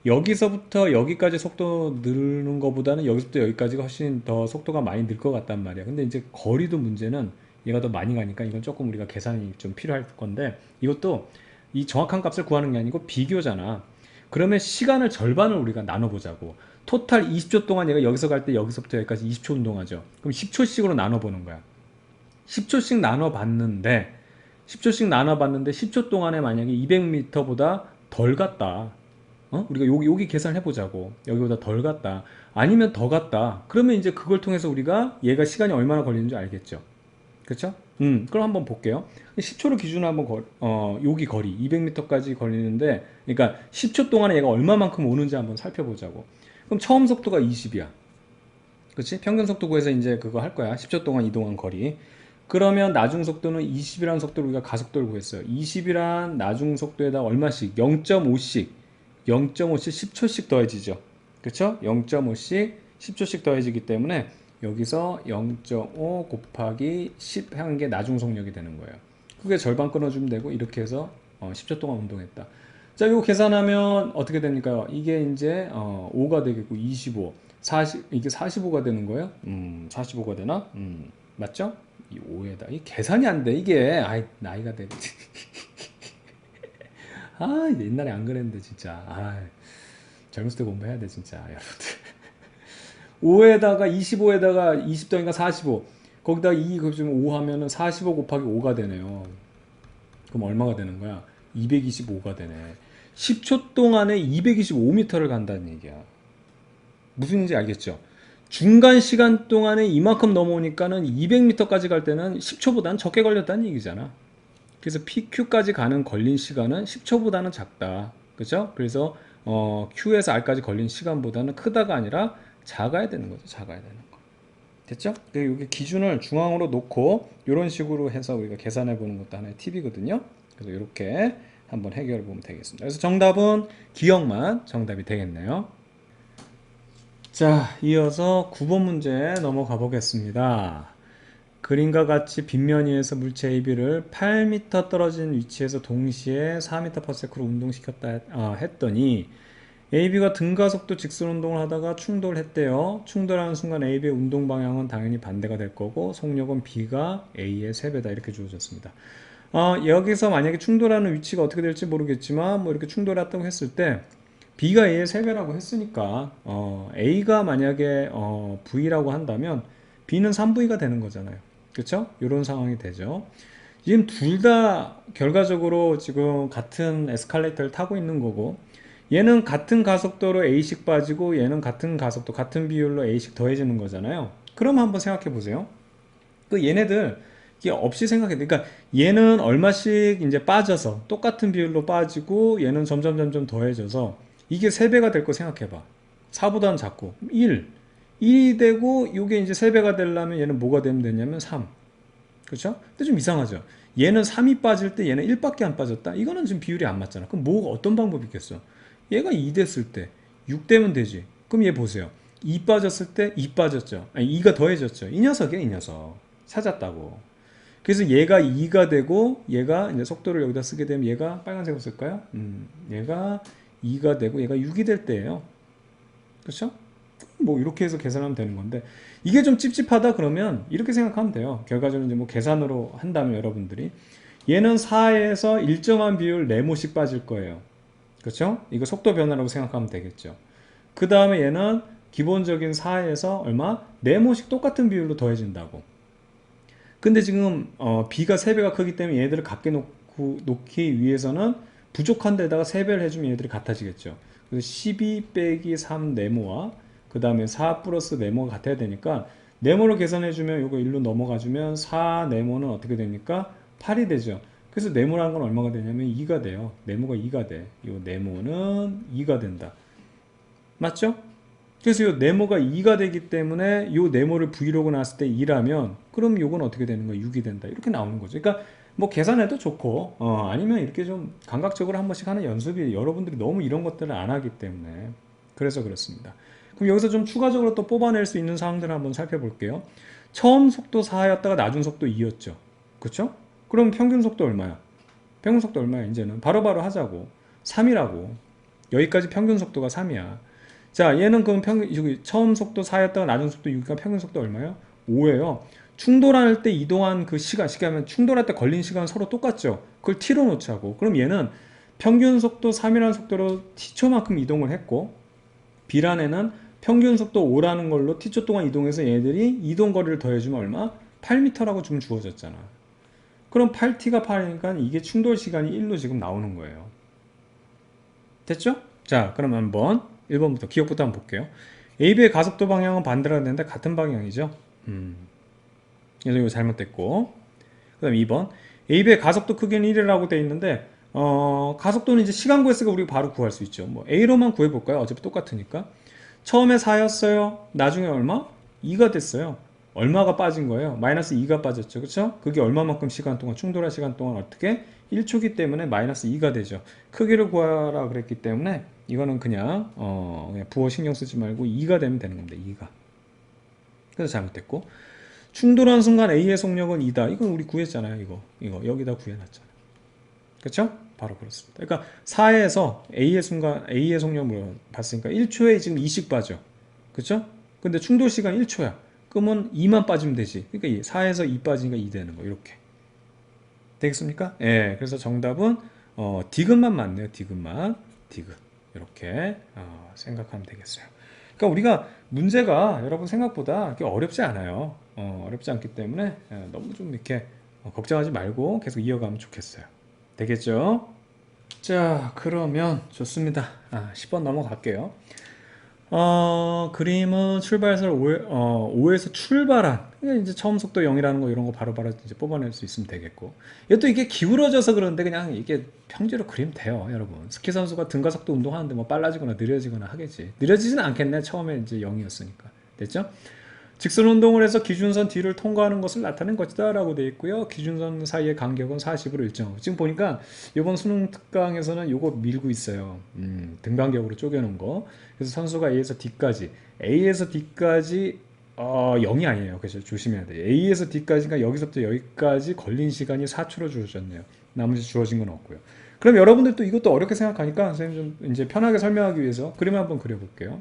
여기서부터 여기까지 속도 느는 것보다는 여기서부터 여기까지가 훨씬 더 속도가 많이 늘 것 같단 말이야. 근데 이제 거리도 문제는 얘가 더 많이 가니까 이건 조금 우리가 계산이 좀 필요할 건데 이것도 이 정확한 값을 구하는 게 아니고 비교잖아. 그러면 시간을 절반을 우리가 나눠보자고. 토탈 20초 동안 얘가 여기서 갈 때 여기서부터 여기까지 20초 운동하죠. 그럼 10초씩으로 나눠보는 거야. 10초씩 나눠봤는데 10초 동안에 만약에 200m보다 덜 갔다. 우리가 여기 계산을 해보자고. 여기보다 덜 갔다. 아니면 더 갔다. 그러면 이제 그걸 통해서 우리가 얘가 시간이 얼마나 걸리는지 알겠죠. 그렇죠? 그럼 한번 볼게요. 10초를 기준으로 한번 여기 거리 200m까지 걸리는데 그러니까 10초 동안에 얘가 얼마만큼 오는지 한번 살펴보자고. 그럼 처음 속도가 20이야. 그렇지? 평균 속도 구해서 이제 그거 할 거야. 10초 동안 이동한 거리. 그러면 나중 속도는 20이라는 속도로 우리가 가속도를 구했어요. 20이란 나중 속도에다 얼마씩? 0.5씩 10초씩 더해지죠. 그렇죠? 0.5씩 10초씩 더해지기 때문에 여기서 0.5 곱하기 10 하는 게 나중 속력이 되는 거예요. 그게 절반 끊어주면 되고 이렇게 해서 10초 동안 운동했다. 자, 이거 계산하면 어떻게 됩니까? 이게 이제 5가 되겠고 25, 40 이게 45가 되는 거예요. 45가 되나? 맞죠? 이 5에다 이 계산이 안 돼. 이게 나이가 돼. 옛날에 안 그랬는데 진짜. 젊었을 때 공부해야 돼 진짜 여러분들. 5에다가 25에다가 20 더니까 45. 거기다가 2 곱하면 5 하면은 45 곱하기 5가 되네요. 그럼 얼마가 되는 거야? 225가 되네. 10초 동안에 225m를 간다는 얘기야. 무슨 얘기인지 알겠죠? 중간 시간 동안에 이만큼 넘어오니까는 200m까지 갈 때는 10초보다는 적게 걸렸다는 얘기잖아. 그래서 PQ까지 가는 걸린 시간은 10초보다는 작다. 그죠? 그래서 Q에서 R까지 걸린 시간보다는 크다가 아니라 작아야 되는 거죠. 작아야 되는 거. 됐죠? 여기 기준을 중앙으로 놓고 이런 식으로 해서 우리가 계산해 보는 것도 하나의 팁이거든요. 그래서 이렇게 한번 해결해 보면 되겠습니다. 그래서 정답은 기억만 정답이 되겠네요. 자, 이어서 9번 문제 넘어가 보겠습니다. 그림과 같이 빗면 위에서 물체 AB를 8m 떨어진 위치에서 동시에 4m/s로 운동시켰다 했더니 AB가 등가속도 직선 운동을 하다가 충돌했대요. 충돌하는 순간 AB의 운동 방향은 당연히 반대가 될 거고 속력은 B가 A의 3배다 이렇게 주어졌습니다. 여기서 만약에 충돌하는 위치가 어떻게 될지 모르겠지만 뭐 이렇게 충돌했다고 했을 때 B가 A의 3배라고 했으니까 A가 만약에 V라고 한다면 B는 3V가 되는 거잖아요. 그렇죠? 이런 상황이 되죠. 지금 둘 다 결과적으로 지금 같은 에스컬레이터를 타고 있는 거고 얘는 같은 가속도로 A씩 빠지고 얘는 같은 가속도 같은 비율로 A씩 더해지는 거잖아요. 그럼 한번 생각해 보세요. 그 얘네들 이게 없이 생각해. 그러니까 얘는 얼마씩 이제 빠져서 똑같은 비율로 빠지고 얘는 점점 더해져서 이게 3배가 될 거 생각해 봐. 4보다는 작고 1. 1이 되고 이게 이제 3배가 되려면 얘는 뭐가 되면 되냐면 3. 그렇죠? 근데 좀 이상하죠. 얘는 3이 빠질 때 얘는 1밖에 안 빠졌다. 이거는 지금 비율이 안 맞잖아. 그럼 뭐가 어떤 방법이 있겠어? 얘가 2 됐을 때 6 되면 되지. 그럼 얘 보세요. 2 빠졌을 때 2 빠졌죠. 아니 2가 더해졌죠. 이 녀석이야, 이 녀석. 찾았다고. 그래서 얘가 2가 되고 얘가 이제 속도를 여기다 쓰게 되면 얘가 빨간색으로 쓸까요? 얘가 2가 되고 얘가 6이 될 때예요. 그렇죠? 뭐 이렇게 해서 계산하면 되는 건데 이게 좀 찝찝하다 그러면 이렇게 생각하면 돼요. 결과적으로 이제 뭐 계산으로 한다면 여러분들이 얘는 4에서 일정한 비율 4모씩 빠질 거예요. 그렇죠? 이거 속도 변화라고 생각하면 되겠죠. 그 다음에 얘는 기본적인 4에서 얼마? 4모씩 똑같은 비율로 더해진다고. 근데 지금 B가 3배가 크기 때문에 얘들을 같게 놓기 위해서는 부족한 데다가 3배를 해주면 얘들이 같아지겠죠. 그래서 12 빼기 3 네모와 그 다음에 4 플러스 네모가 같아야 되니까 네모를 계산해주면 이거 1로 넘어가주면 4 네모는 어떻게 됩니까? 8이 되죠. 그래서 네모라는 건 얼마가 되냐면 2가 돼요. 네모가 2가 돼. 이 네모는 2가 된다. 맞죠? 그래서 이 네모가 2가 되기 때문에 이 네모를 V로고 나왔을 때 2라면 그럼 이건 어떻게 되는 거야? 6이 된다. 이렇게 나오는 거죠. 그러니까 뭐 계산해도 좋고 아니면 이렇게 좀 감각적으로 한 번씩 하는 연습이 여러분들이 너무 이런 것들을 안 하기 때문에 그래서 그렇습니다. 그럼 여기서 좀 추가적으로 또 뽑아낼 수 있는 사항들을 한번 살펴볼게요. 처음 속도 4였다가 나중 속도 2였죠. 그쵸? 그럼 평균 속도 얼마야? 평균 속도 얼마야? 이제는 바로바로 하자고. 3이라고. 여기까지 평균 속도가 3이야. 자, 얘는 그럼 여기 처음 속도 4였다가 나중 속도 6이니까 평균 속도 얼마예요? 5예요. 충돌할 때 이동한 그 시간하면 충돌할 때 걸린 시간 서로 똑같죠? 그걸 t로 놓자고. 그럼 얘는 평균 속도 3이라는 속도로 t초만큼 이동을 했고, B란에는 평균 속도 5라는 걸로 t초 동안 이동해서 얘들이 이동 거리를 더해주면 얼마? 8m라고 지금 주어졌잖아. 그럼 8t가 8이니까 이게 충돌 시간이 1로 지금 나오는 거예요. 됐죠? 자, 그럼 한번 1번부터 기억부터 한번 볼게요. AB의 가속도 방향은 반대로 되는데 같은 방향이죠. 그래서 이거 잘못됐고. 그 다음에 2번. AB의 가속도 크기는 1이라고 되어 있는데 가속도는 이제 시간 구했으니까 우리가 바로 구할 수 있죠. 뭐 A로만 구해볼까요? 어차피 똑같으니까. 처음에 4였어요. 나중에 얼마? 2가 됐어요. 얼마가 빠진 거예요? 마이너스 2가 빠졌죠. 그쵸? 그게 얼마만큼 시간 동안, 충돌한 시간 동안 어떻게? 1초기 때문에 마이너스 2가 되죠. 크기를 구하라 그랬기 때문에 이거는 그냥 부호 신경 쓰지 말고 2가 되면 되는 겁니다. 2가. 그래서 잘못됐고. 충돌한 순간 A의 속력은 2다. 이건 우리 구했잖아요. 이거 여기다 구해놨잖아요. 그쵸? 바로 그렇습니다. 그러니까 4에서 A의 속력을 봤으니까 1초에 지금 2씩 빠져. 그쵸? 근데 충돌 시간 1초야. 그러면 2만 빠지면 되지. 그러니까 4에서 2 빠지니까 2 되는 거. 이렇게. 되겠습니까? 예. 그래서 정답은 디귿만 맞네요. 디귿만. 디귿. 이렇게 생각하면 되겠어요. 그러니까 우리가 문제가 여러분 생각보다 그렇게 어렵지 않아요. 어렵지 않기 때문에 너무 좀 이렇게 걱정하지 말고 계속 이어가면 좋겠어요. 되겠죠? 자, 그러면 좋습니다. 10번 넘어갈게요. 그림은 출발선 5에서 출발한, 그러니까 이제 처음 속도 0이라는 거 이런 거 바로바로 이제 뽑아낼 수 있으면 되겠고. 얘도 이게 기울어져서 그러는데 그냥 이게 평지로 그리면 돼요, 여러분. 스키 선수가 등가속도 운동하는데 뭐 빨라지거나 느려지거나 하겠지. 느려지지는 않겠네, 처음에 이제 0이었으니까. 됐죠? 직선 운동을 해서 기준선 뒤를 통과하는 것을 나타낸 것이다 라고 되어 있고요. 기준선 사이의 간격은 40으로 일정하고. 지금 보니까 이번 수능 특강에서는 요거 밀고 있어요. 등간격으로 쪼개놓은 거. 그래서 선수가 A에서 D까지 0이 아니에요. 그래서 조심해야 돼요. A에서 D까지가 여기서부터 여기까지 걸린 시간이 4초로 주어졌네요. 나머지 주어진 건 없고요. 그럼 여러분들도 이것도 어렵게 생각하니까 선생님 좀 이제 편하게 설명하기 위해서 그림을 한번 그려볼게요.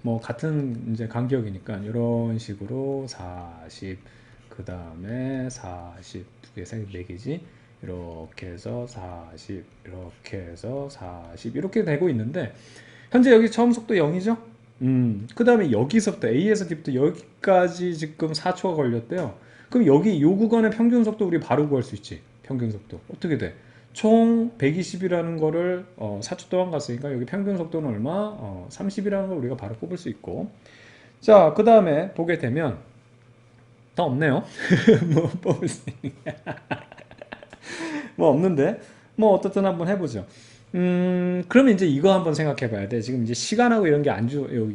뭐 같은 이제 간격이니까 이런 식으로 40, 그 다음에 40, 두 개, 세 개, 네 개지. 이렇게 해서 40, 이렇게 해서 40 이렇게 되고 있는데 현재 여기 처음 속도 0이죠? 그 다음에 여기서부터 A에서 D부터 여기까지 지금 4초가 걸렸대요. 그럼 여기 요 구간의 평균 속도 우리 바로 구할 수 있지. 평균 속도 어떻게 돼? 총 120이라는 거를 4초 동안 갔으니까 여기 평균 속도는 얼마? 30이라는 걸 우리가 바로 뽑을 수 있고. 자, 그 다음에 보게 되면 더 없네요. 뭐 뽑을 수 있는 게. 뭐 없는데 뭐 어떻든 한번 해보죠. 그러면 이제 이거 한번 생각해 봐야 돼. 지금 이제 시간하고 이런 게 안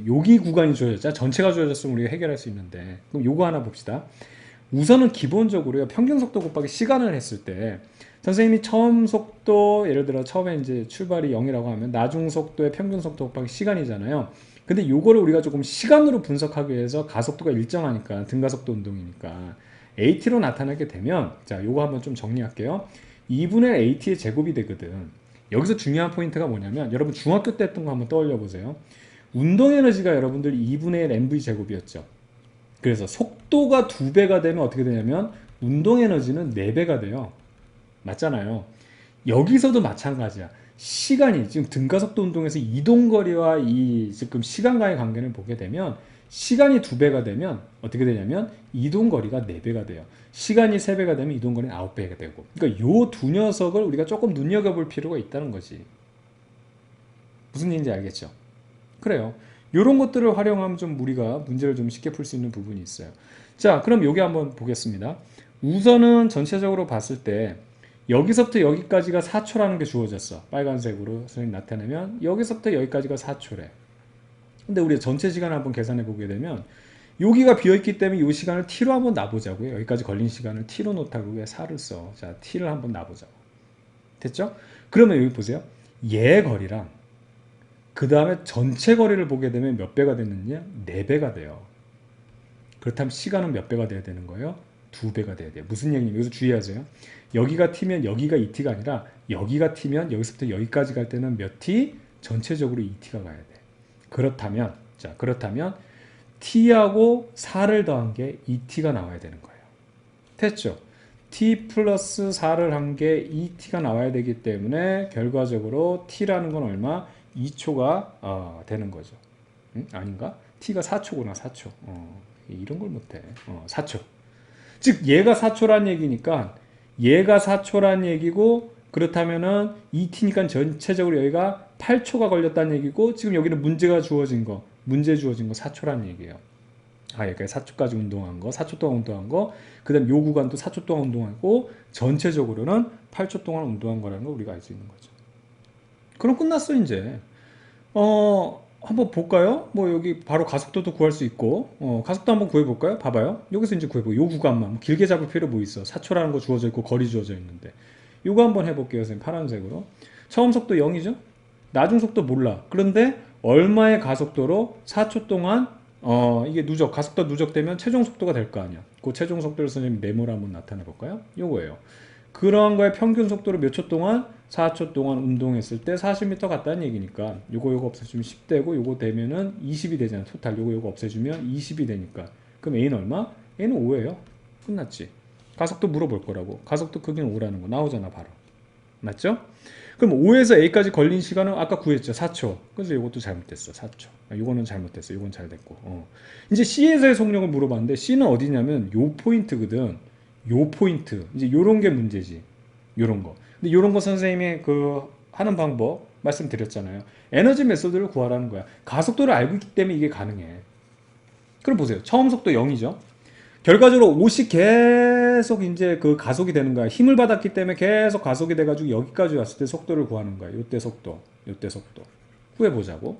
여기 구간이 주어졌자 전체가 주어졌으면 우리가 해결할 수 있는데 그럼 요거 하나 봅시다. 우선은 기본적으로 평균 속도 곱하기 시간을 했을 때 선생님이 처음 속도 예를 들어 처음에 이제 출발이 0이라고 하면 나중 속도의 평균 속도 곱하기 시간이잖아요. 근데 요거를 우리가 조금 시간으로 분석하기 위해서 가속도가 일정하니까 등가속도 운동이니까 AT로 나타나게 되면 자 요거 한번 좀 정리할게요. 2분의 AT의 제곱이 되거든. 여기서 중요한 포인트가 뭐냐면 여러분 중학교 때 했던 거 한번 떠올려 보세요. 운동 에너지가 여러분들 2분의 1 mv 제곱이었죠. 그래서 속도가 2배가 되면 어떻게 되냐면 운동 에너지는 4배가 돼요. 맞잖아요. 여기서도 마찬가지야. 시간이 지금 등가속도 운동에서 이동거리와 이 지금 시간과의 관계를 보게 되면 시간이 2배가 되면 어떻게 되냐면 이동거리가 4배가 돼요. 시간이 3배가 되면 이동거리는 9배가 되고. 그러니까 요 두 녀석을 우리가 조금 눈여겨볼 필요가 있다는 거지. 무슨 얘기인지 알겠죠? 그래요. 요런 것들을 활용하면 좀 우리가 문제를 좀 쉽게 풀 수 있는 부분이 있어요. 자, 그럼 요게 한번 보겠습니다. 우선은 전체적으로 봤을 때 여기서부터 여기까지가 4초라는 게 주어졌어. 빨간색으로 선생님 나타내면 여기서부터 여기까지가 4초래. 근데 우리 전체 시간을 한번 계산해 보게 되면 여기가 비어있기 때문에 이 시간을 t로 한번 놔보자고요. 여기까지 걸린 시간을 t로 놓다고 왜 4를 써. 자, t를 한번 놔보자고. 됐죠? 그러면 여기 보세요. 얘 거리랑 그 다음에 전체 거리를 보게 되면 몇 배가 됐느냐? 4배가 돼요. 그렇다면 시간은 몇 배가 돼야 되는 거예요? 2배가 돼야 돼요. 무슨 얘기냐면 여기서 주의하세요. 여기가 t면 여기가 2t가 아니라 여기가 t면 여기서부터 여기까지 갈 때는 몇 t? 전체적으로 2t가 가야 돼. 그렇다면 자 그렇다면 t하고 4를 더한 게 2t가 나와야 되는 거예요. 됐죠? t 플러스 4를 한 게 2t가 나와야 되기 때문에 결과적으로 t라는 건 얼마? 2초가 되는 거죠. 아닌가? t가 4초구나. 4초. 이런 걸 못해. 4초. 즉 얘가 4초란 얘기니까 얘가 4초란 얘기고 그렇다면은 2t니까 전체적으로 여기가 8초가 걸렸다는 얘기고 지금 여기는 문제 주어진 거 4초란 얘기예요. 그러니까 4초까지 운동한 거, 4초 동안 운동한 거, 그 다음 요 구간도 4초 동안 운동하고 전체적으로는 8초 동안 운동한 거라는 걸 우리가 알 수 있는 거죠. 그럼 끝났어 이제. 한번 볼까요? 뭐 여기 바로 가속도도 구할 수 있고 가속도 한번 구해볼까요? 봐봐요. 여기서 이제 구해보고 요 구간만 뭐 길게 잡을 필요 뭐 있어. 4초라는 거 주어져 있고 거리 주어져 있는데 요거 한번 해볼게요. 선생님 파란색으로. 처음 속도 0이죠? 나중 속도 몰라. 그런데 얼마의 가속도로 4초 동안 이게 가속도 누적되면 최종 속도가 될 거 아니야. 그 최종 속도를 선생님 네모로 한번 나타내 볼까요? 요거예요. 그러한 거의 평균 속도로 몇 초 동안? 4초 동안 운동했을 때 40m 갔다는 얘기니까 요거 없애주면 10되고 요거 되면은 20이 되잖아. 토탈 요거 없애주면 20이 되니까 그럼 A는 얼마? A는 5예요. 끝났지. 가속도 물어볼 거라고. 가속도 크기는 5라는 거 나오잖아 바로. 맞죠? 그럼 5에서 A까지 걸린 시간은 아까 구했죠. 4초. 그래서 이것도 잘못됐어. 4초. 요거는 잘못됐어. 요건 잘 됐고. 이제 C에서의 속력을 물어봤는데 C는 어디냐면 요 포인트거든. 요 포인트. 이제 요런 게 문제지. 요런 거. 근데 요런 거 선생님이 하는 방법 말씀드렸잖아요. 에너지 메소드를 구하라는 거야. 가속도를 알고 있기 때문에 이게 가능해. 그럼 보세요. 처음 속도 0이죠. 결과적으로 옷이 계속 이제 가속이 되는 거야. 힘을 받았기 때문에 계속 가속이 돼가지고 여기까지 왔을 때 속도를 구하는 거야. 요때 속도, 요때 속도. 구해보자고.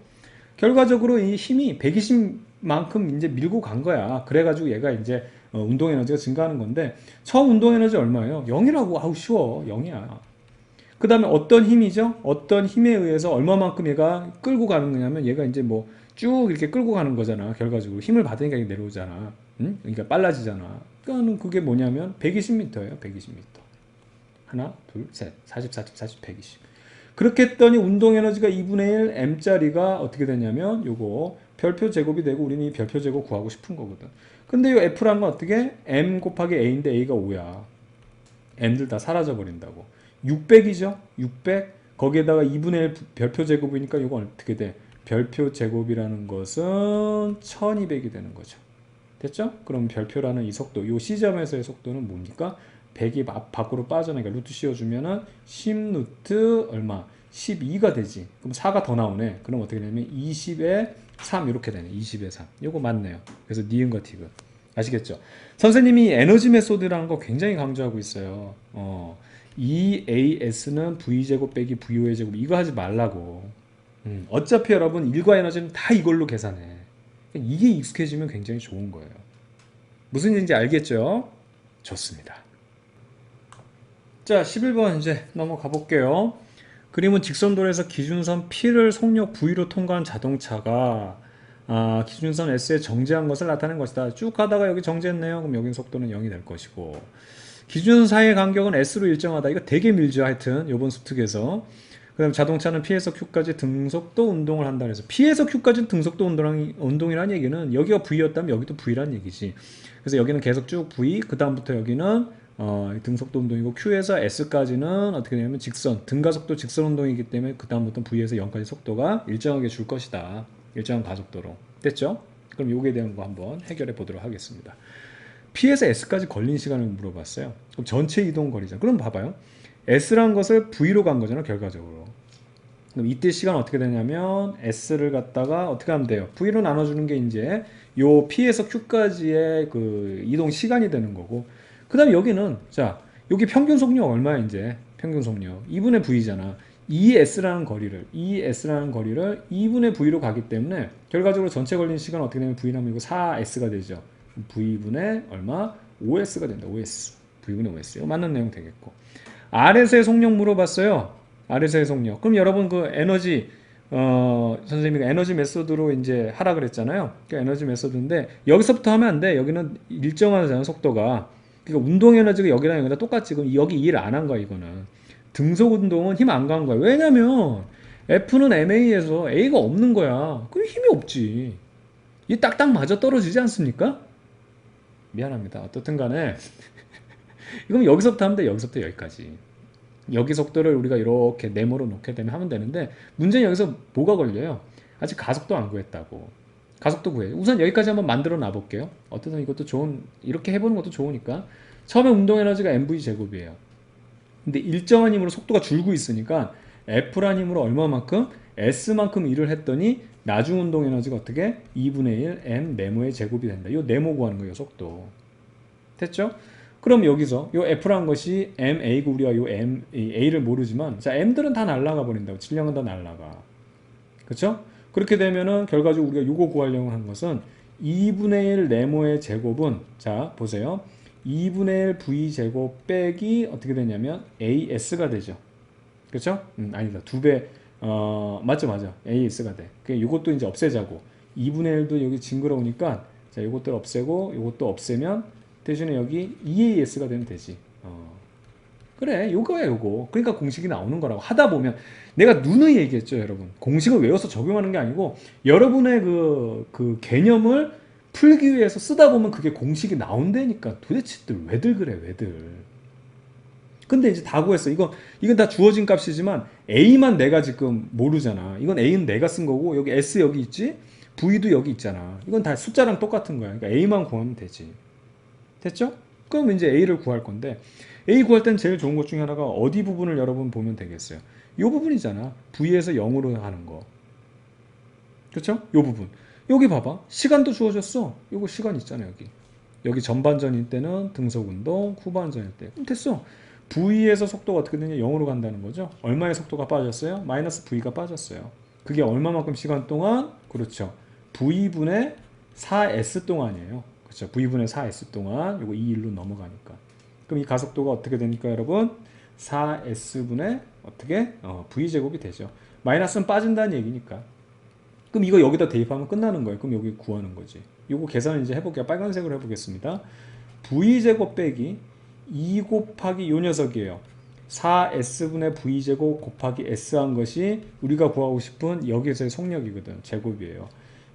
결과적으로 이 힘이 120만큼 이제 밀고 간 거야. 그래가지고 얘가 이제 운동 에너지가 증가하는 건데 처음 운동 에너지 얼마예요? 0이라고. 아우 쉬워. 0이야. 그 다음에 어떤 힘이죠? 어떤 힘에 의해서 얼마만큼 얘가 끌고 가는 거냐면 얘가 이제 뭐 쭉 이렇게 끌고 가는 거잖아. 결과적으로 힘을 받으니까 이게 내려오잖아. 그러니까 빨라지잖아. 그러니까 그게 뭐냐면 120m예요. 120m. 하나, 둘, 셋. 40, 40, 40, 120. 그렇게 했더니 운동 에너지가 2분의 1 m짜리가 어떻게 되냐면 요거 별표 제곱이 되고 우리는 이 별표 제곱 구하고 싶은 거거든. 근데 요 F라는 건 어떻게? m 곱하기 a인데 a가 5야. m들 다 사라져 버린다고. 600이죠? 600. 거기에다가 2분의 1 별표 제곱이니까 이거 어떻게 돼? 별표 제곱이라는 것은 1200이 되는 거죠. 됐죠? 그럼 별표라는 이 속도, 요 C점에서의 속도는 뭡니까? 100이 밖으로 빠져나니까 루트 씌워주면은 10 루트 얼마? 12가 되지. 그럼 4가 더 나오네. 그럼 어떻게 되냐면 20에 3 이렇게 되네. 20에 3. 요거 맞네요. 그래서 니은과 디귿. 아시겠죠? 선생님이 에너지 메소드라는 거 굉장히 강조하고 있어요. EAS는 V제곱 빼기 VO의 제곱 이거 하지 말라고. 어차피 여러분 일과 에너지는 다 이걸로 계산해. 이게 익숙해지면 굉장히 좋은 거예요. 무슨 일인지 알겠죠? 좋습니다. 자, 11번 이제 넘어가 볼게요. 그림은 직선도로에서 기준선 P를 속력 V로 통과한 자동차가 기준선 S에 정지한 것을 나타낸 것이다. 쭉 가다가 여기 정지했네요. 그럼 여기 속도는 0이 될 것이고 기준선 사이의 간격은 S로 일정하다. 이거 되게 밀죠. 하여튼 요번 수특에서 그 다음 자동차는 P에서 Q까지 등속도 운동을 한다. 그래서 P에서 Q까지 등속도 운동이라는 얘기는 여기가 V였다면 여기도 V라는 얘기지. 그래서 여기는 계속 쭉 V, 그 다음부터 여기는 등속도 운동이고 Q에서 S까지는 어떻게 되냐면 직선, 등가속도 직선 운동이기 때문에 그 다음부터 V에서 0까지 속도가 일정하게 줄 것이다. 일정한 가속도로. 됐죠? 그럼 요기에 대한 거 한번 해결해 보도록 하겠습니다. P에서 S까지 걸린 시간을 물어봤어요. 그럼 전체 이동 거리죠. 그럼 봐봐요. S라는 것을 V로 간 거잖아, 결과적으로. 그럼 이때 시간 어떻게 되냐면 S를 갖다가 어떻게 하면 돼요? V로 나눠주는 게 이제 요 P에서 Q까지의 그 이동 시간이 되는 거고, 그 다음에 여기는 자 여기 평균 속력 얼마야? 이제 평균 속력 2분의 V잖아. 2S라는 거리를 2분의 V로 가기 때문에 결과적으로 전체 걸린 시간 어떻게 되면 V라면 이거 4S가 되죠. V분의 얼마? 5S가 된다. 5S. V분의 5S. 이거 맞는 내용 되겠고. R에서의 속력 물어봤어요. R에서의 속력. 그럼 여러분 그 에너지 선생님이 에너지 메소드로 이제 하라 그랬잖아요. 그 에너지 메소드인데 여기서부터 하면 안 돼. 여기는 일정하잖아, 속도가. 그러니까 운동 에너지가 여기랑 여기랑 똑같지. 그럼 여기 일 안 한 거야, 이거는. 등속 운동은 힘 안 간 거야. 왜냐면 F는 MA에서 A가 없는 거야. 그럼 힘이 없지. 이 딱딱 맞아 떨어지지 않습니까? 미안합니다. 어떻든 간에 이건 여기서부터 하면 돼. 여기서부터 여기까지. 여기 속도를 우리가 이렇게 네모로 놓게 되면 하면 되는데 문제는 여기서 뭐가 걸려요? 아직 가속도 안 구했다고. 가속도 구해. 우선 여기까지 한번 만들어 놔 볼게요. 어쨌든 이것도 좋은, 이렇게 해보는 것도 좋으니까. 처음에 운동 에너지가 mv 제곱이에요. 근데 일정한 힘으로 속도가 줄고 있으니까 F란 힘으로 얼마만큼? S만큼 일을 했더니 나중 운동 에너지가 어떻게? 2분의 1 m 네모의 제곱이 된다. 이 네모 구하는 거예요, 속도. 됐죠? 그럼 여기서 요 F란 것이 MA고 우리가 요 A를 모르지만 자 M들은 다 날아가 버린다고. 질량은 다 날아가. 그렇죠? 그렇게 되면은 결과적으로 우리가 요거 구하려고 한 것은 2분의 1 네모의 제곱은 자 보세요. 2분의 1 V제곱 빼기 어떻게 되냐면 AS가 되죠. 그렇죠? 아니다. 2배 맞죠. AS가 돼. 그 요것도 이제 없애자고. 2분의 1도 여기 징그러우니까 자 요것들 없애고 요것도 없애면 대신에 여기 EAS가 되면 되지. 그래 요거야 요거. 그러니까 공식이 나오는 거라고. 하다 보면 내가 누누이 얘기했죠, 여러분. 공식을 외워서 적용하는 게 아니고 여러분의 그 개념을 풀기 위해서 쓰다 보면 그게 공식이 나온다니까. 도대체들 왜들 그래, 왜들. 근데 이제 다 구했어. 이건 다 주어진 값이지만 A만 내가 지금 모르잖아. 이건 A는 내가 쓴 거고 여기 S 여기 있지? V도 여기 있잖아. 이건 다 숫자랑 똑같은 거야. 그러니까 A만 구하면 되지. 됐죠? 그럼 이제 A를 구할 건데 A 구할 땐 제일 좋은 것 중에 하나가 어디 부분을 여러분 보면 되겠어요. 이 부분이잖아. V에서 0으로 하는 거. 그렇죠? 이 부분. 여기 봐봐. 시간도 주어졌어. 이거 시간 있잖아, 여기. 여기 전반전일 때는 등속운동, 후반전일 때. 그럼 됐어. V에서 속도가 어떻게 되냐? 0으로 간다는 거죠. 얼마의 속도가 빠졌어요? 마이너스 V가 빠졌어요. 그게 얼마만큼 시간 동안? 그렇죠. V분의 4S 동안이에요. 그렇죠. V분의 4S 동안 요거 2일로 넘어가니까. 그럼 이 가속도가 어떻게 되니까 여러분? 4S분의 어떻게? V제곱이 되죠. 마이너스는 빠진다는 얘기니까. 그럼 이거 여기다 대입하면 끝나는 거예요. 그럼 여기 구하는 거지. 요거 계산을 이제 해볼게요. 빨간색으로 해보겠습니다. V제곱 빼기 2 곱하기 요 녀석이에요. 4S분의 V제곱 곱하기 S 한 것이 우리가 구하고 싶은 여기에서의 속력이거든. 제곱이에요.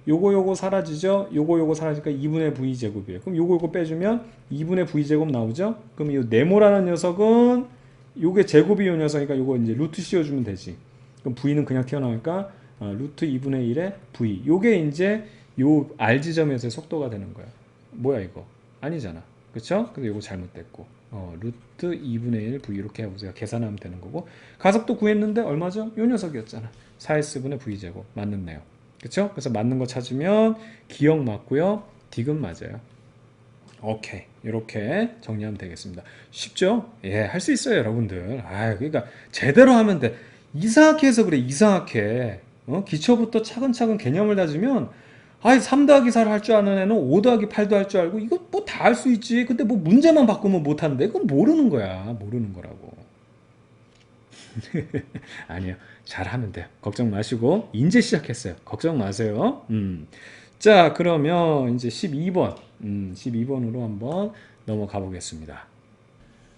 요거 사라지죠? 요거 사라지니까 2분의 V제곱이에요. 그럼 요거 빼주면 2분의 V제곱 나오죠? 그럼 이 네모라는 녀석은 요게 제곱이 요 녀석이니까 요거 이제 루트 씌워주면 되지. 그럼 V는 그냥 튀어나오니까 루트 2분의 1의 V. 요게 이제 요 R 지점에서의 속도가 되는 거야. 뭐야 이거? 아니잖아. 그쵸? 그래서 요거 잘못됐고. 루트 2분의 1 V 이렇게 해보세요. 계산하면 되는 거고. 가속도 구했는데 얼마죠? 요 녀석이었잖아. 4S분의 V제곱. 맞는네요. 그쵸? 그래서 맞는 거 찾으면 기억 맞고요. 디귿 맞아요. 오케이. 이렇게 정리하면 되겠습니다. 쉽죠? 예, 할 수 있어요, 여러분들. 그러니까 제대로 하면 돼. 이상하게 해서 그래, 이상하게. 기초부터 차근차근 개념을 다지면 3 더하기 4를 할 줄 아는 애는 5 더하기 8도 할 줄 알고 이거 뭐 다 할 수 있지. 근데 뭐 문제만 바꾸면 못 하는데 그건 모르는 거야. 모르는 거라고. 아니요. 잘하면 돼요. 걱정 마시고 이제 시작했어요. 걱정 마세요. 자, 그러면 이제 12번. 12번으로 한번 넘어가 보겠습니다.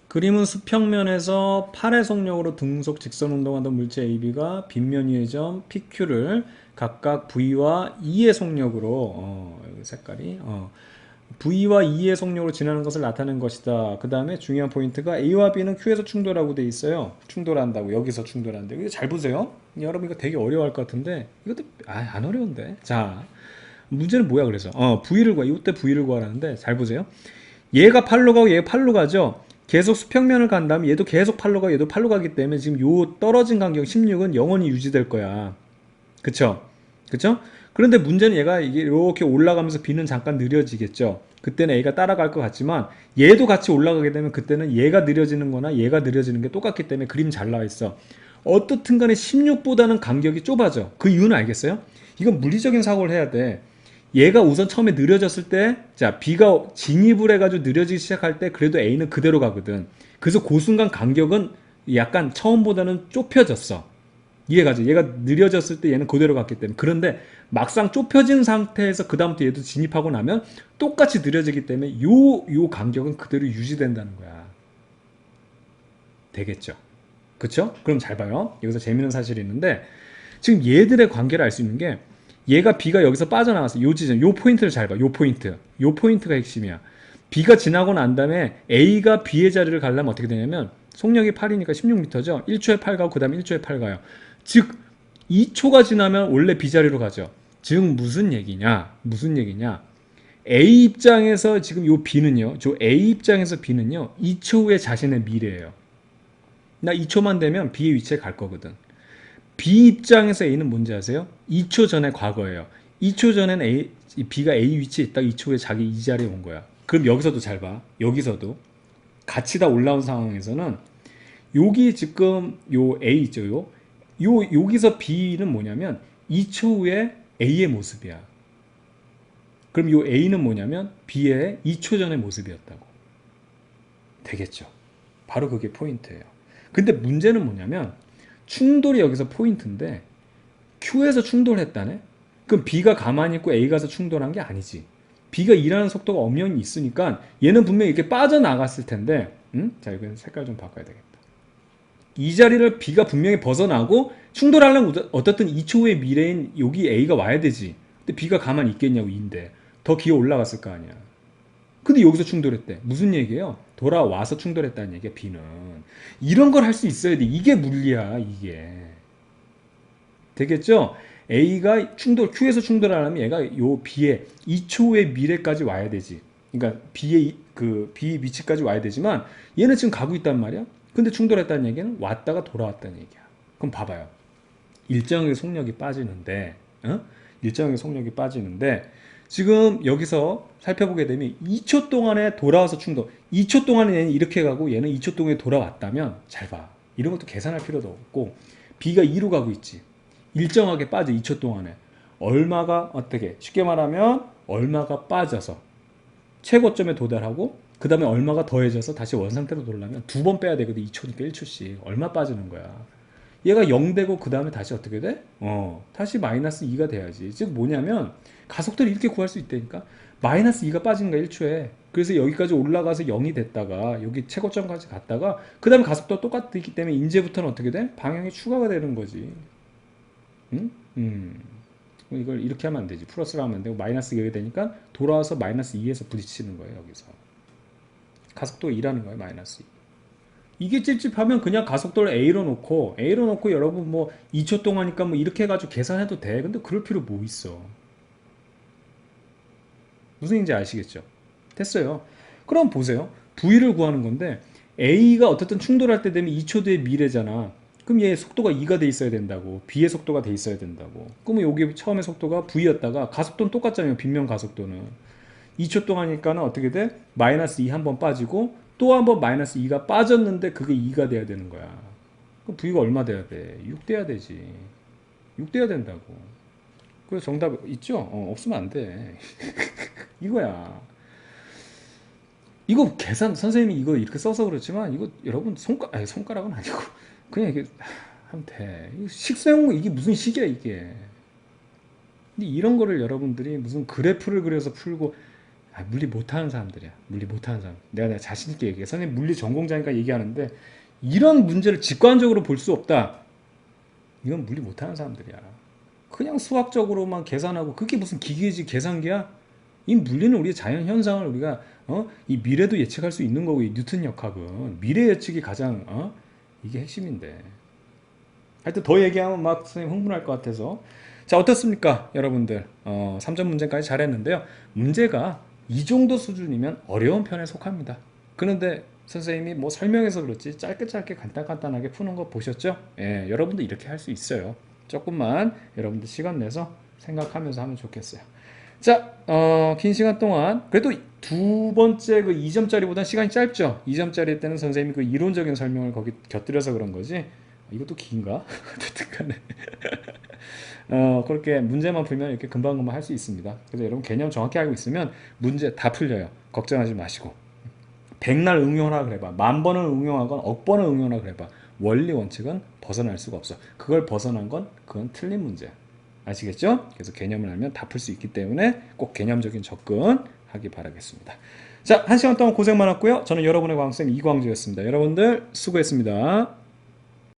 그림은 수평면에서 8의 속력으로 등속 직선 운동하던 물체 AB가 빗면 위의 점 PQ를 각각 V와 E의 속력으로 여기 색깔이 V와 E의 속력으로 지나는 것을 나타낸 것이다. 그 다음에 중요한 포인트가 A와 B는 Q에서 충돌하고 돼 있어요. 충돌한다고 여기서 충돌한다고. 이거 잘 보세요. 여러분 이거 되게 어려워할 것 같은데 이것도 안 어려운데. 자, 문제는 뭐야 그래서 V를 구하. 이때 V를 구하라는데 잘 보세요. 얘가 8로 가고 얘가 8로 가죠. 계속 수평면을 간 다음에 얘도 계속 8로 가고 얘도 8로 가기 때문에 지금 요 떨어진 간격 16은 영원히 유지될 거야. 그쵸? 그쵸? 그런데 문제는 얘가 이게 이렇게 올라가면서 B는 잠깐 느려지겠죠. 그때는 A가 따라갈 것 같지만 얘도 같이 올라가게 되면 그때는 얘가 느려지는 거나 얘가 느려지는 게 똑같기 때문에 그림 잘 나와 있어. 어떻든 간에 16보다는 간격이 좁아져. 그 이유는 알겠어요? 이건 물리적인 사고를 해야 돼. 얘가 우선 처음에 느려졌을 때, 자, B가 진입을 해가지고 느려지기 시작할 때 그래도 A는 그대로 가거든. 그래서 그 순간 간격은 약간 처음보다는 좁혀졌어. 이해가죠? 얘가 느려졌을 때 얘는 그대로 갔기 때문에. 그런데 막상 좁혀진 상태에서 그다음부터 얘도 진입하고 나면 똑같이 느려지기 때문에 요 간격은 그대로 유지된다는 거야. 되겠죠? 그쵸? 그럼 잘 봐요. 여기서 재밌는 사실이 있는데 지금 얘들의 관계를 알 수 있는 게 얘가 B가 여기서 빠져나왔어. 요 지점, 요 포인트를 잘 봐. 요 포인트. 요 포인트가 핵심이야. B가 지나고 난 다음에 A가 B의 자리를 가려면 어떻게 되냐면 속력이 8이니까 16m죠. 1초에 8 가고 그 다음에 1초에 8 가요. 즉 2초가 지나면 원래 B 자리로 가죠. 즉 무슨 얘기냐? 무슨 얘기냐? A 입장에서 지금 요 B는요. 저 A 입장에서 B는요. 2초 후에 자신의 미래예요. 나 2초만 되면 B의 위치에 갈 거거든. B 입장에서 A는 뭔지 아세요? 2초 전에 과거예요. 2초 전엔 B가 A 위치에 있다가 2초 후에 자기 이 자리에 온 거야. 그럼 여기서도 잘 봐. 여기서도 같이 다 올라온 상황에서는 여기 지금 요 A 있죠. 여기서 B는 뭐냐면 2초 후에 A의 모습이야. 그럼 요 A는 뭐냐면 B의 2초 전의 모습이었다고. 되겠죠. 바로 그게 포인트예요. 근데 문제는 뭐냐면 충돌이 여기서 포인트인데 Q에서 충돌했다네? 그럼 B가 가만히 있고 A 가서 충돌한 게 아니지. B가 일하는 속도가 엄연히 있으니까 얘는 분명히 이렇게 빠져나갔을 텐데 자, 이건 색깔 좀 바꿔야 되겠다. 이 자리를 B가 분명히 벗어나고 충돌하려면 어떻든 2초 후의 미래인 여기 A가 와야 되지. 근데 B가 가만히 있겠냐고 인데 더 기어 올라갔을 거 아니야. 근데 여기서 충돌했대. 무슨 얘기예요? 돌아와서 충돌했다는 얘기야. B는 이런 걸 할 수 있어야 돼. 이게 물리야. 이게 되겠죠? A가 Q에서 충돌하려면 얘가 요 B의 2초 후의 미래까지 와야 되지. 그러니까 B의 B 위치까지 와야 되지만 얘는 지금 가고 있단 말이야. 근데 충돌했다는 얘기는 왔다가 돌아왔다는 얘기야. 그럼 봐봐요. 일정하게 속력이 빠지는데, 일정하게 속력이 빠지는데, 지금 여기서 살펴보게 되면 2초 동안에 돌아와서 충돌. 2초 동안에 얘는 이렇게 가고 얘는 2초 동안에 돌아왔다면, 잘 봐. 이런 것도 계산할 필요도 없고, B가 2로 가고 있지. 일정하게 빠져, 2초 동안에. 얼마가, 어떻게, 쉽게 말하면, 얼마가 빠져서 최고점에 도달하고, 그 다음에 얼마가 더해져서 다시 원상태로 돌아오면 두 번 빼야 되거든. 2초니까 1초씩. 얼마 빠지는 거야. 얘가 0 되고 그 다음에 다시 어떻게 돼? 다시 마이너스 2가 돼야지. 즉 뭐냐면 가속도를 이렇게 구할 수 있다니까. 마이너스 2가 빠진 거야 1초에. 그래서 여기까지 올라가서 0이 됐다가 여기 최고점까지 갔다가 그 다음에 가속도가 똑같기 때문에 이제부터는 어떻게 돼? 방향이 추가가 되는 거지. 응? 이걸 이렇게 하면 안 되지. 플러스로 하면 안 되고 마이너스 2가 되니까 돌아와서 마이너스 2에서 부딪히는 거예요. 여기서 가속도가 2라는 거예요. 마이너스 2. 이게 찝찝하면 그냥 가속도를 A로 놓고 여러분 뭐 2초 동안이니까 뭐 이렇게 해가지고 계산해도 돼. 근데 그럴 필요 뭐 있어. 무슨 얘기인지 아시겠죠? 됐어요. 그럼 보세요. V를 구하는 건데 A가 어쨌든 충돌할 때 되면 2초 뒤에 미래잖아. 그럼 얘 속도가 2가 돼 있어야 된다고. B의 속도가 돼 있어야 된다고. 그러면 여기 처음에 속도가 V였다가 가속도는 똑같잖아요. 빗면 가속도는. 2초 동안이니까는 어떻게 돼? 마이너스 2 한 번 빠지고 또 한 번 마이너스 2가 빠졌는데 그게 2가 돼야 되는 거야. 그럼 V가 얼마 돼야 돼? 6 돼야 되지. 6 돼야 된다고. 그래서 정답 있죠? 없으면 안 돼. 이거야. 이거 계산 선생님이 이거 이렇게 써서 그렇지만 이거 여러분 손가락은 아니고 그냥 이게 하면 돼. 식수형 이게 무슨 식이야 이게. 근데 이런 거를 여러분들이 무슨 그래프를 그려서 풀고 물리 못하는 사람들이야. 물리 못하는 사람. 내가 자신 있게 얘기해. 선생님 물리 전공자니까 얘기하는데 이런 문제를 직관적으로 볼 수 없다. 이건 물리 못하는 사람들이야. 그냥 수학적으로만 계산하고 그게 무슨 기계지 계산기야? 이 물리는 우리의 자연 현상을 우리가 이 미래도 예측할 수 있는 거고 이 뉴턴 역학은 미래 예측이 가장 이게 핵심인데. 하여튼 더 얘기하면 막 선생님 흥분할 것 같아서. 자, 어떻습니까? 여러분들 3점 문제까지 잘했는데요. 문제가 이 정도 수준이면 어려운 편에 속합니다. 그런데 선생님이 뭐 설명해서 그렇지 짧게 간단하게 푸는 거 보셨죠? 예, 여러분도 이렇게 할 수 있어요. 조금만 여러분들 시간 내서 생각하면서 하면 좋겠어요. 자, 긴 시간 동안 그래도 두 번째 그 2점짜리보다는 시간이 짧죠? 2점짜리 때는 선생님이 그 이론적인 설명을 거기 곁들여서 그런 거지. 이것도 긴가? 어쨌든 간에 그렇게 문제만 풀면 이렇게 금방금방 할 수 있습니다. 그래서 여러분 개념 정확히 알고 있으면 문제 다 풀려요. 걱정하지 마시고. 백날 응용하라 그래봐. 만 번을 응용하건 억 번을 응용하라 그래봐. 원리 원칙은 벗어날 수가 없어. 그걸 벗어난 건 그건 틀린 문제야. 아시겠죠? 그래서 개념을 알면 다 풀 수 있기 때문에 꼭 개념적인 접근하기 바라겠습니다. 자, 1시간 동안 고생 많았고요. 저는 여러분의 광쌤 이광주였습니다. 여러분들 수고했습니다.